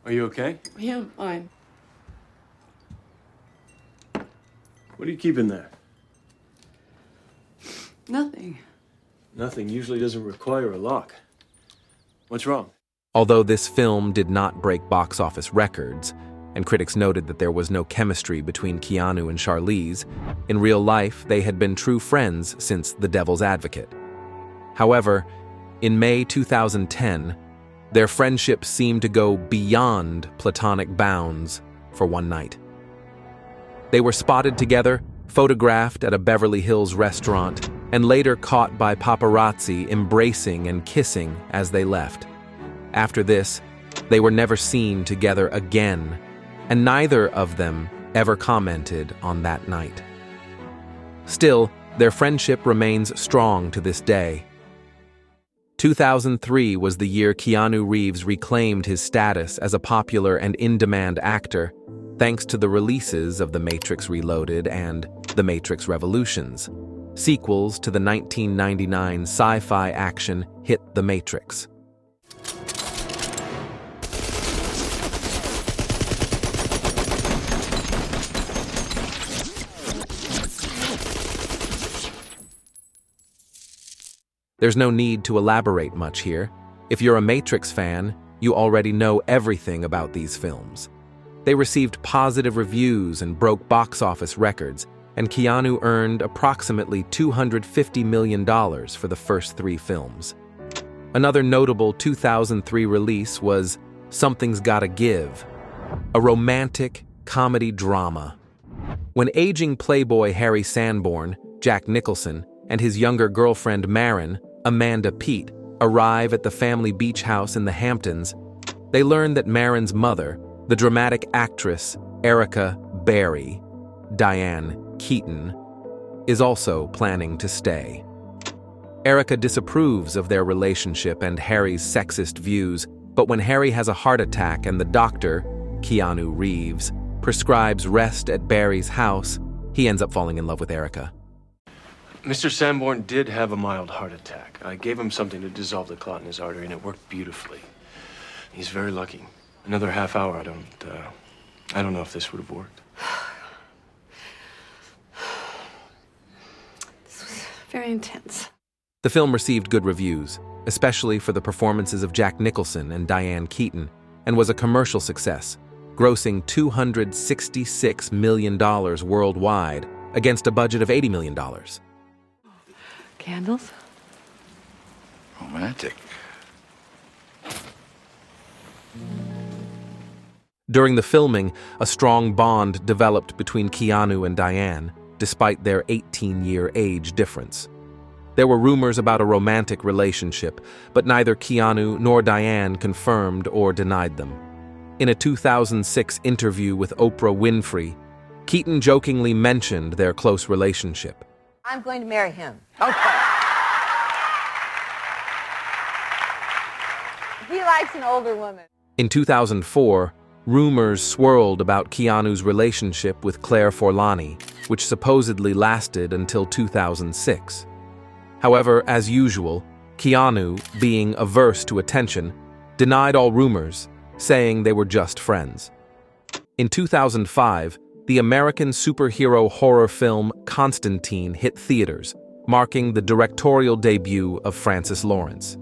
Are you okay? Yeah, I'm fine. What are you keeping there? Nothing. Nothing usually doesn't require a lock. What's wrong? Although this film did not break box office records, and critics noted that there was no chemistry between Keanu and Charlize, in real life they had been true friends since The Devil's Advocate. However, in May 2010, their friendship seemed to go beyond platonic bounds for one night. They were spotted together, photographed at a Beverly Hills restaurant, and later caught by paparazzi embracing and kissing as they left. After this, they were never seen together again, and neither of them ever commented on that night. Still, their friendship remains strong to this day. 2003 was the year Keanu Reeves reclaimed his status as a popular and in-demand actor, thanks to the releases of The Matrix Reloaded and The Matrix Revolutions, sequels to the 1999 sci-fi action hit The Matrix. There's no need to elaborate much here. If you're a Matrix fan, you already know everything about these films. They received positive reviews and broke box office records, and Keanu earned approximately $250 million for the first 3 films. Another notable 2003 release was Something's Gotta Give, a romantic comedy drama. When aging playboy Harry Sanborn, Jack Nicholson, and his younger girlfriend Marin, Amanda Peet, arrive at the family beach house in the Hamptons, they learn that Marin's mother, the dramatic actress Erica Barry, Diane Keaton, is also planning to stay. Erica disapproves of their relationship and Harry's sexist views, but when Harry has a heart attack and the doctor, Keanu Reeves, prescribes rest at Barry's house, he ends up falling in love with Erica. Mr. Sanborn did have a mild heart attack. I gave him something to dissolve the clot in his artery, and it worked beautifully. He's very lucky. Another half hour, I don't know if this would have worked. This was very intense. The film received good reviews, especially for the performances of Jack Nicholson and Diane Keaton, and was a commercial success, grossing $266 million worldwide against a budget of $80 million. Candles? Romantic. During the filming, a strong bond developed between Keanu and Diane, despite their 18-year age difference. There were rumors about a romantic relationship, but neither Keanu nor Diane confirmed or denied them. In a 2006 interview with Oprah Winfrey, Keaton jokingly mentioned their close relationship. I'm going to marry him. Okay. He likes an older woman. In 2004, rumors swirled about Keanu's relationship with Claire Forlani, which supposedly lasted until 2006. However, as usual, Keanu, being averse to attention, denied all rumors, saying they were just friends. In 2005, the American superhero horror film Constantine hit theaters, marking the directorial debut of Francis Lawrence.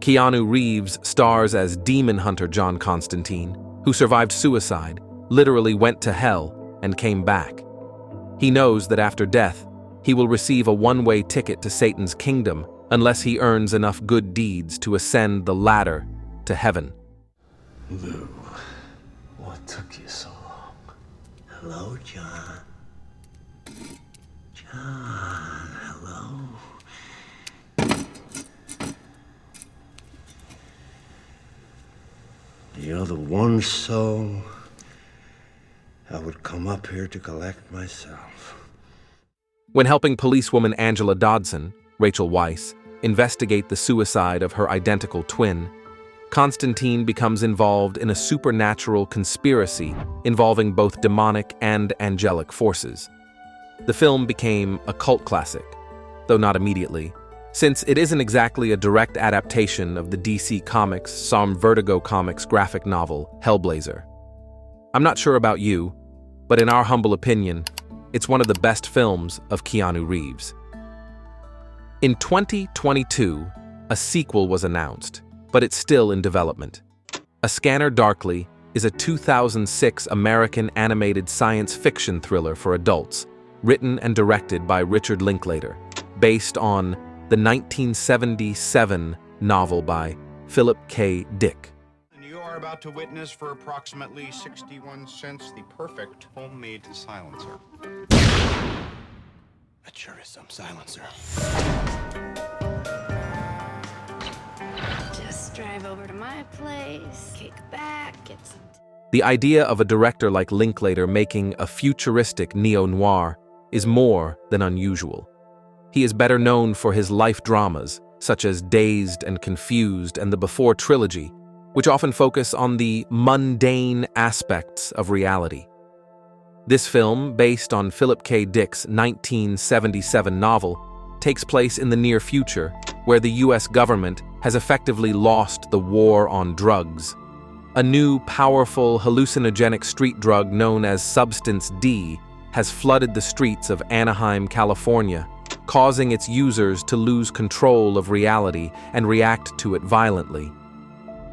Keanu Reeves stars as demon hunter John Constantine, who survived suicide, literally went to hell, and came back. He knows that after death, he will receive a one-way ticket to Satan's kingdom unless he earns enough good deeds to ascend the ladder to heaven. Lou, what took you so long? Hello, John. John, hello. You're the one soul I would come up here to collect myself. When helping policewoman Angela Dodson, Rachel Weisz, investigate the suicide of her identical twin, Constantine becomes involved in a supernatural conspiracy involving both demonic and angelic forces. The film became a cult classic, though not immediately, since it isn't exactly a direct adaptation of the DC Comics, Vertigo Comics graphic novel, Hellblazer. I'm not sure about you, but in our humble opinion, it's one of the best films of Keanu Reeves. In 2022, a sequel was announced, but it's still in development. A Scanner Darkly is a 2006 American animated science fiction thriller for adults, written and directed by Richard Linklater, based on the 1977 novel by Philip K. Dick. You are about to witness for approximately 61 cents the perfect homemade silencer. That sure is some silencer. Just drive over to my place, kick back, get some... The idea of a director like Linklater making a futuristic neo-noir is more than unusual. He is better known for his life dramas, such as Dazed and Confused and the Before trilogy, which often focus on the mundane aspects of reality. This film, based on Philip K. Dick's 1977 novel, takes place in the near future, where the U.S. government has effectively lost the war on drugs. A new, powerful, hallucinogenic street drug known as Substance D has flooded the streets of Anaheim, California, causing its users to lose control of reality and react to it violently.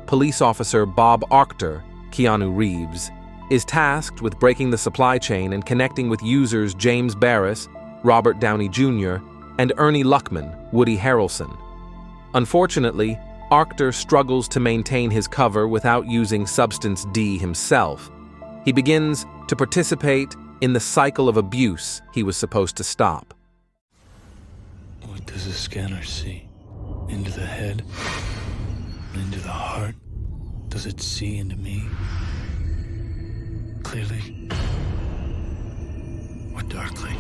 Police officer Bob Arctor, Keanu Reeves, is tasked with breaking the supply chain and connecting with users James Barris, Robert Downey Jr., and Ernie Luckman, Woody Harrelson. Unfortunately, Arctor struggles to maintain his cover without using Substance D himself. He begins to participate in the cycle of abuse he was supposed to stop. What does a scanner see? Into the head? Into the heart? Does it see into me? Clearly? Or darkly?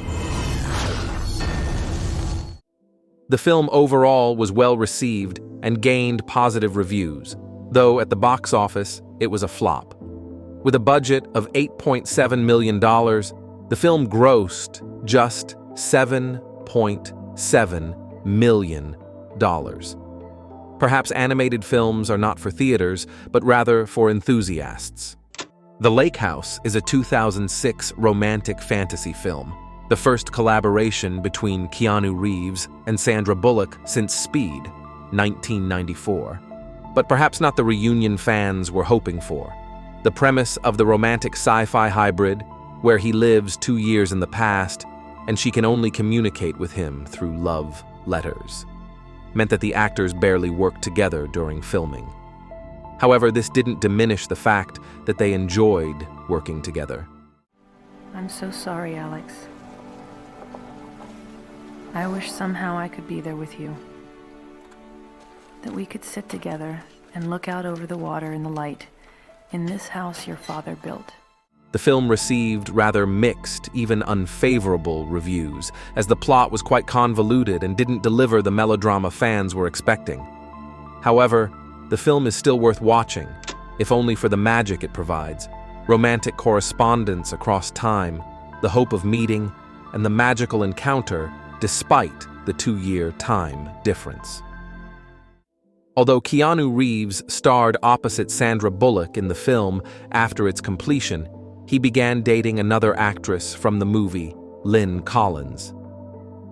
The film overall was well received and gained positive reviews, though at the box office, it was a flop. With a budget of $8.7 million, the film grossed just $7.7 million. Perhaps animated films are not for theaters, but rather for enthusiasts. The Lake House is a 2006 romantic fantasy film, the first collaboration between Keanu Reeves and Sandra Bullock since Speed, 1994. But perhaps not the reunion fans were hoping for. The premise of the romantic sci-fi hybrid, where he lives 2 years in the past and she can only communicate with him through love letters, meant that the actors barely worked together during filming. However, this didn't diminish the fact that they enjoyed working together. I'm so sorry, Alex. I wish somehow I could be there with you. That we could sit together and look out over the water and the light in this house your father built. The film received rather mixed, even unfavorable reviews, as the plot was quite convoluted and didn't deliver the melodrama fans were expecting. However, the film is still worth watching, if only for the magic it provides, romantic correspondence across time, the hope of meeting, and the magical encounter despite the 2-year time difference. Although Keanu Reeves starred opposite Sandra Bullock in the film after its completion, he began dating another actress from the movie, Lynn Collins.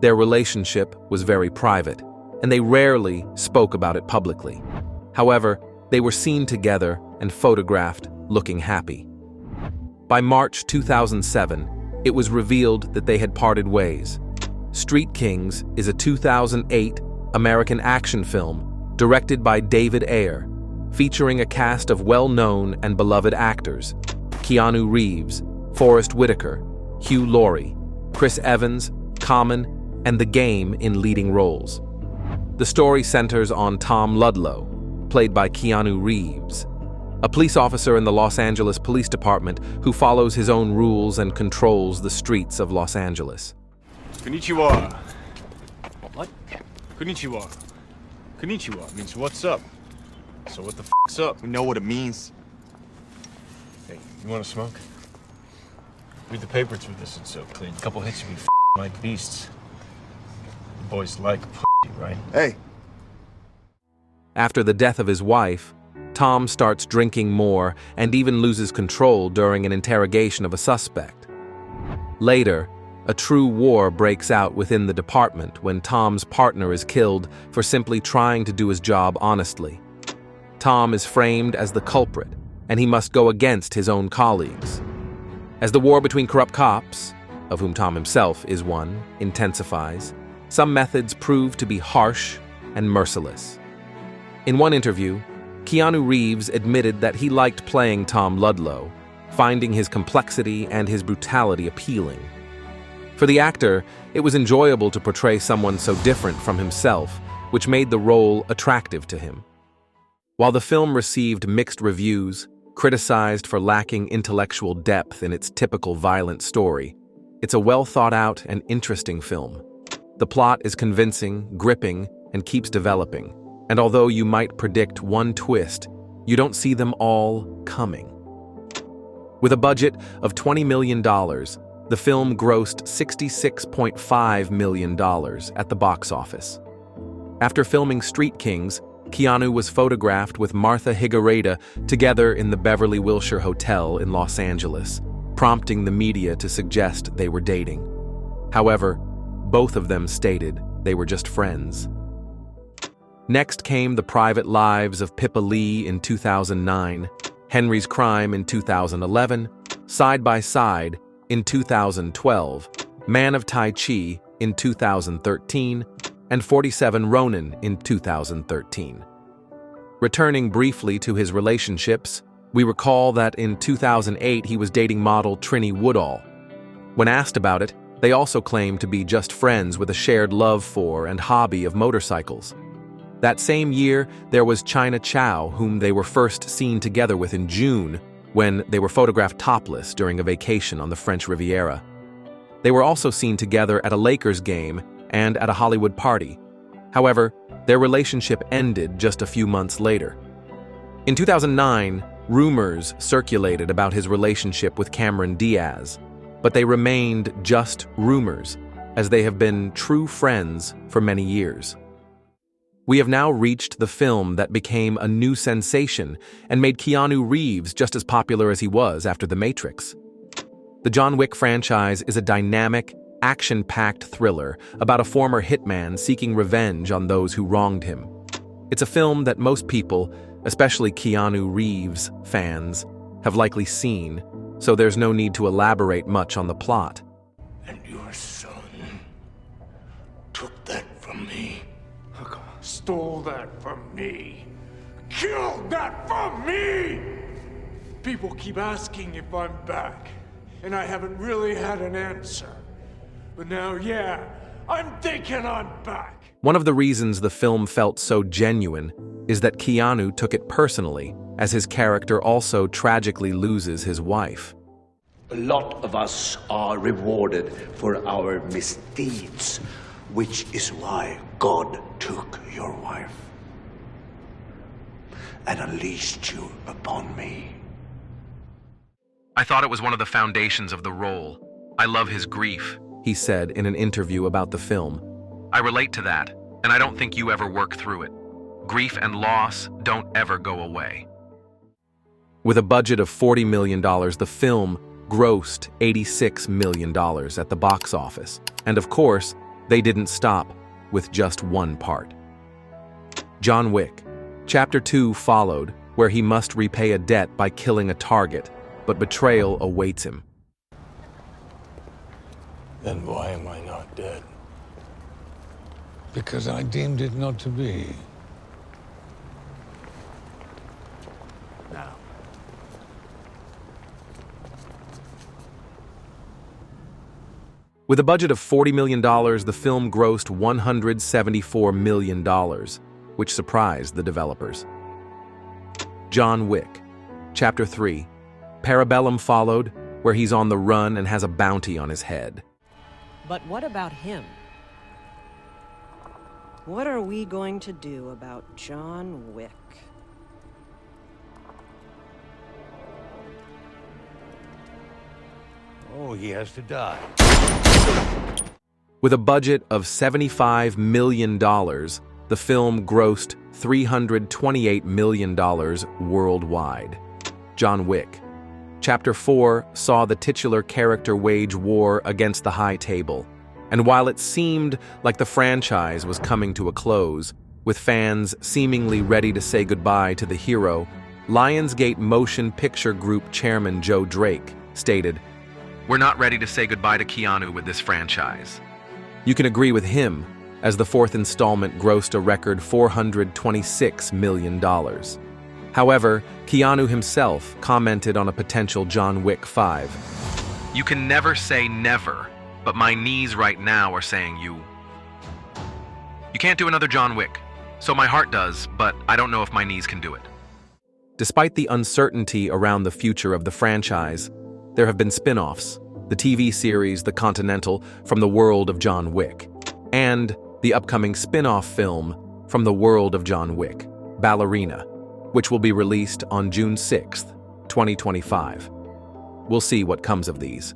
Their relationship was very private, and they rarely spoke about it publicly. However, they were seen together and photographed looking happy. By March 2007, it was revealed that they had parted ways. Street Kings is a 2008 American action film directed by David Ayer, featuring a cast of well-known and beloved actors: Keanu Reeves, Forrest Whitaker, Hugh Laurie, Chris Evans, Common, and The Game in leading roles. The story centers on Tom Ludlow, played by Keanu Reeves, a police officer in the Los Angeles Police Department who follows his own rules and controls the streets of Los Angeles. Konnichiwa. What? Konnichiwa. Konnichiwa means what's up. So what the f***'s up? We know what it means. Hey, you want to smoke? Read the paper through this, it's so clean. A couple hits, you be like beasts. The boys like right? Hey. After the death of his wife, Tom starts drinking more and even loses control during an interrogation of a suspect. Later, a true war breaks out within the department when Tom's partner is killed for simply trying to do his job honestly. Tom is framed as the culprit, and he must go against his own colleagues. As the war between corrupt cops, of whom Tom himself is one, intensifies, some methods prove to be harsh and merciless. In one interview, Keanu Reeves admitted that he liked playing Tom Ludlow, finding his complexity and his brutality appealing. For the actor, it was enjoyable to portray someone so different from himself, which made the role attractive to him. While the film received mixed reviews, criticized for lacking intellectual depth in its typical violent story, it's a well-thought-out and interesting film. The plot is convincing, gripping, and keeps developing, and although you might predict one twist, you don't see them all coming. With a budget of $20 million, the film grossed $66.5 million at the box office. After filming Street Kings, Keanu was photographed with Martha Higareda together in the Beverly Wilshire Hotel in Los Angeles, prompting the media to suggest they were dating. However, both of them stated they were just friends. Next came The Private Lives of Pippa Lee in 2009, Henry's Crime in 2011, Side by Side in 2012, Man of Tai Chi in 2013, and 47 Ronin in 2013. Returning briefly to his relationships, we recall that in 2008 he was dating model Trini Woodall. When asked about it, they also claimed to be just friends with a shared love for and hobby of motorcycles. That same year, there was China Chow, whom they were first seen together with in June, when they were photographed topless during a vacation on the French Riviera. They were also seen together at a Lakers game and at a Hollywood party. However, their relationship ended just a few months later. In 2009, rumors circulated about his relationship with Cameron Diaz, but they remained just rumors, as they have been true friends for many years. We have now reached the film that became a new sensation and made Keanu Reeves just as popular as he was after The Matrix. The John Wick franchise is a dynamic, action-packed thriller about a former hitman seeking revenge on those who wronged him. It's a film that most people, especially Keanu Reeves fans, have likely seen, so there's no need to elaborate much on the plot. And your son took that from me. Stole that from me. Killed that from me! People keep asking if I'm back, and I haven't really had an answer. But now, yeah, I'm thinking I'm back. One of the reasons the film felt so genuine is that Keanu took it personally, as his character also tragically loses his wife. A lot of us are rewarded for our misdeeds, which is why God took your wife and unleashed you upon me. I thought it was one of the foundations of the role. I love his grief, he said in an interview about the film. I relate to that, and I don't think you ever work through it. Grief and loss don't ever go away. With a budget of $40 million, the film grossed $86 million at the box office. And of course, they didn't stop with just one part. John Wick. Chapter 2 followed, where he must repay a debt by killing a target, but betrayal awaits him. Then why am I not dead? Because I deemed it not to be. Now. With a budget of $40 million, the film grossed $174 million, which surprised the developers. John Wick. Chapter 3. Parabellum followed, where he's on the run and has a bounty on his head. But what about him? What are we going to do about John Wick? Oh, he has to die. With a budget of $75 million, the film grossed $328 million worldwide. John Wick. Chapter 4 saw the titular character wage war against the High Table, and while it seemed like the franchise was coming to a close, with fans seemingly ready to say goodbye to the hero, Lionsgate Motion Picture Group chairman Joe Drake stated, "We're not ready to say goodbye to Keanu with this franchise." You can agree with him, as the fourth installment grossed a record $426 million. However, Keanu himself commented on a potential John Wick 5. "You can never say never, but my knees right now are saying you can't do another John Wick. So my heart does, but I don't know if my knees can do it." Despite the uncertainty around the future of the franchise, there have been spin-offs, the TV series The Continental from the world of John Wick, and the upcoming spin-off film from the world of John Wick, Ballerina, which will be released on June 6th, 2025. We'll see what comes of these.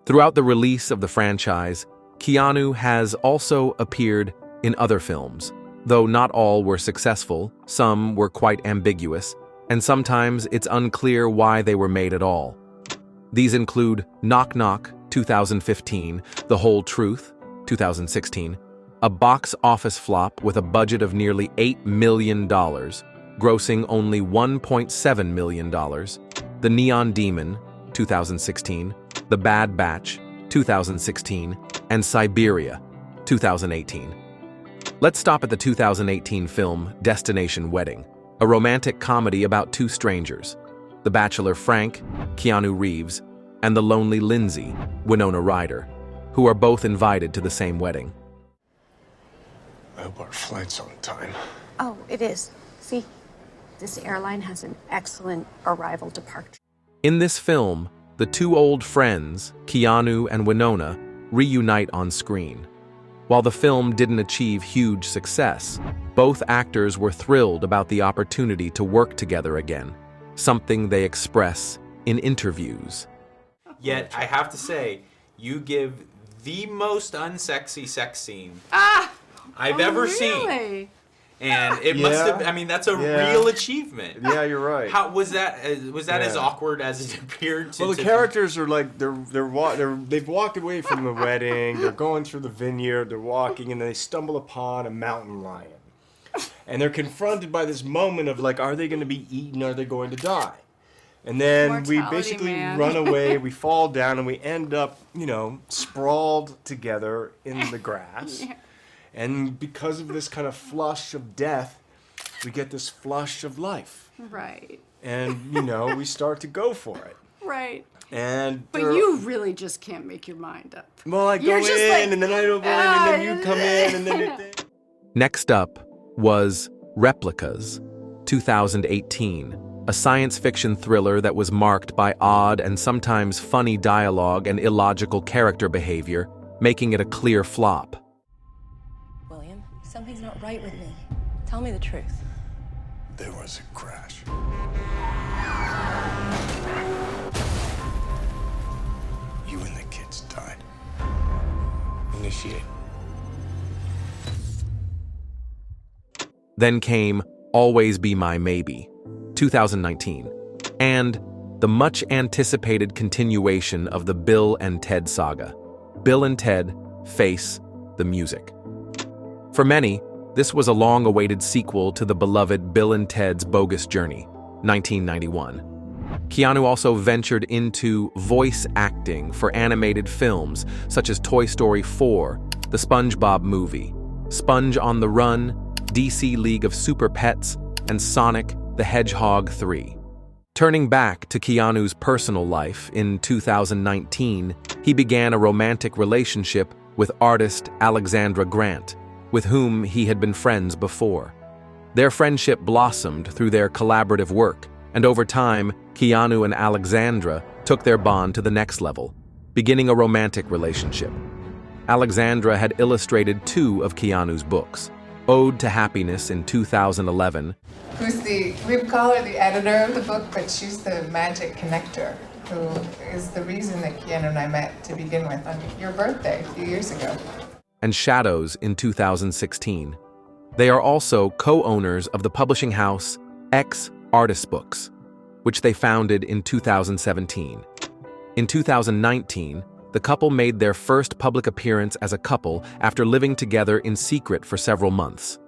Throughout the release of the franchise, Keanu has also appeared in other films. Though not all were successful, some were quite ambiguous, and sometimes it's unclear why they were made at all. These include Knock Knock, 2015, The Whole Truth, 2016, a box office flop with a budget of nearly $8 million, grossing only $1.7 million, The Neon Demon, 2016, The Bad Batch, 2016, and Siberia, 2018. Let's stop at the 2018 film Destination Wedding, a romantic comedy about two strangers, the bachelor Frank, Keanu Reeves, and the lonely Lindsay, Winona Ryder, who are both invited to the same wedding. I hope our flight's on time. Oh, it is. See, this airline has an excellent arrival departure. In this film, the two old friends, Keanu and Winona, reunite on screen. While the film didn't achieve huge success, both actors were thrilled about the opportunity to work together again, something they express in interviews. Yet, I have to say, you give the most unsexy sex scene I've ever seen. And it must have, I mean, that's a real achievement. Yeah, you're right. How was that as awkward as it appeared to? Well, the characters are like they've walked away from the wedding. They're going through the vineyard. They're walking, and they stumble upon a mountain lion, and they're confronted by this moment of like, are they going to be eaten? Are they going to die? And then we Mortality, basically man. run away, we fall down, and we end up, you know, sprawled together in the grass. Yeah. And because of this kind of flush of death, we get this flush of life. Right. And, you know, we start to go for it. Right. And But you really just can't make your mind up. well, I go You're in, just like, and then I don't go in, and then you come in, and then Next up was Replicas, 2018, a science fiction thriller that was marked by odd and sometimes funny dialogue and illogical character behavior, making it a clear flop. William, something's not right with me. Tell me the truth. There was a crash. You and the kids died. Initiate. Then came Always Be My Maybe, 2019, and the much-anticipated continuation of the Bill and Ted saga, Bill and Ted Face the Music. For many, this was a long-awaited sequel to the beloved Bill and Ted's Bogus Journey, 1991. Keanu also ventured into voice acting for animated films such as Toy Story 4, The SpongeBob Movie, Sponge on the Run, DC League of Super Pets, and Sonic the Hedgehog 3. Turning back to Keanu's personal life, in 2019, he began a romantic relationship with artist Alexandra Grant, with whom he had been friends before. Their friendship blossomed through their collaborative work, and over time, Keanu and Alexandra took their bond to the next level, beginning a romantic relationship. Alexandra had illustrated 2 of Keanu's books, Ode to Happiness in 2011. We call her the editor of the book, but she's the magic connector, who is the reason that Keanu and I met to begin with on your birthday a few years ago. And Shadows in 2016. They are also co-owners of the publishing house X Artist Books, which they founded in 2017. In 2019, the couple made their first public appearance as a couple after living together in secret for several months.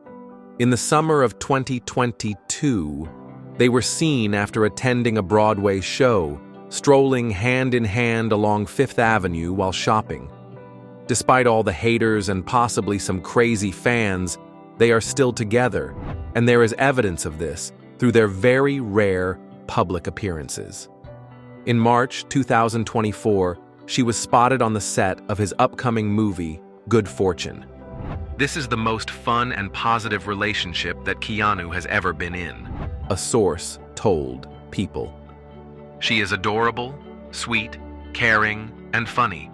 In the summer of 2022, they were seen after attending a Broadway show, strolling hand in hand along Fifth Avenue while shopping. Despite all the haters and possibly some crazy fans, they are still together, and there is evidence of this through their very rare public appearances. In March 2024, she was spotted on the set of his upcoming movie, Good Fortune. This is the most fun and positive relationship that Keanu has ever been in, a source told People. She is adorable, sweet, caring, and funny.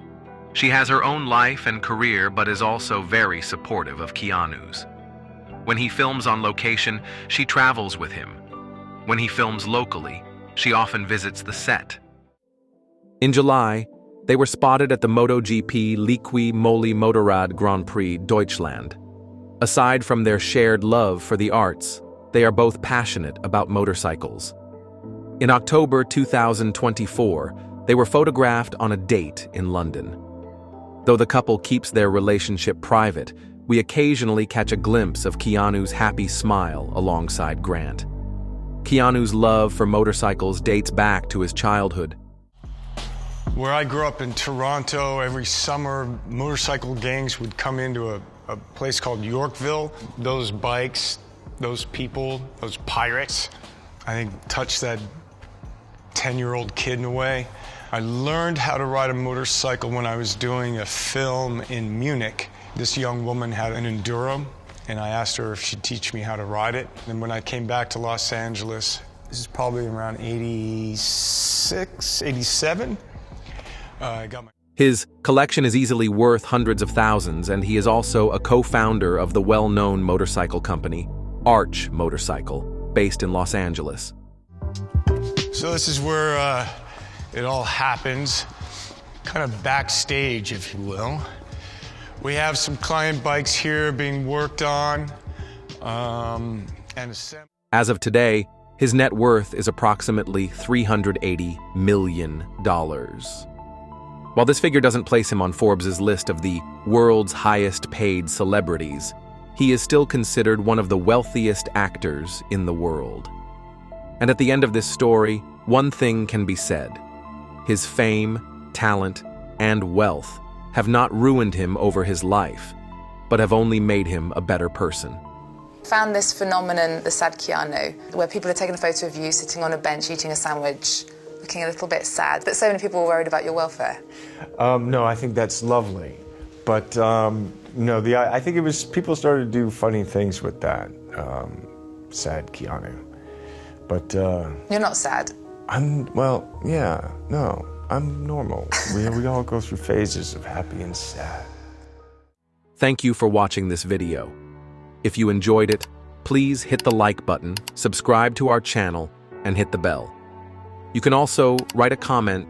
She has her own life and career, but is also very supportive of Keanu's. When he films on location, she travels with him. When he films locally, she often visits the set. In July, they were spotted at the MotoGP Liqui Moly Motorrad Grand Prix Deutschland. Aside from their shared love for the arts, they are both passionate about motorcycles. In October 2024, they were photographed on a date in London. Though the couple keeps their relationship private, we occasionally catch a glimpse of Keanu's happy smile alongside Grant. Keanu's love for motorcycles dates back to his childhood. Where I grew up in Toronto, every summer, motorcycle gangs would come into a place called Yorkville. Those bikes, those people, those pirates, I think touched that 10-year-old kid in a way. I learned how to ride a motorcycle when I was doing a film in Munich. This young woman had an Enduro, and I asked her if she'd teach me how to ride it. And when I came back to Los Angeles, this is probably around 86, 87, I got my... His collection is easily worth hundreds of thousands, and he is also a co-founder of the well-known motorcycle company, Arch Motorcycle, based in Los Angeles. So this is where it all happens, kind of backstage, if you will. We have some client bikes here being worked on, and as of today, his net worth is approximately $380 million. While this figure doesn't place him on Forbes' list of the world's highest paid celebrities, he is still considered one of the wealthiest actors in the world. And at the end of this story, one thing can be said. His fame, talent, and wealth have not ruined him over his life, but have only made him a better person. Found this phenomenon, the sad Keanu, where people are taking a photo of you sitting on a bench eating a sandwich, looking a little bit sad, but so many people were worried about your welfare. No, I think that's lovely. But no, I think it was, people started to do funny things with that, sad Keanu. But you're not sad. Well, yeah, no, I'm normal. We all go through phases of happy and sad. Thank you for watching this video. If you enjoyed it, please hit the like button, subscribe to our channel, and hit the bell. You can also write a comment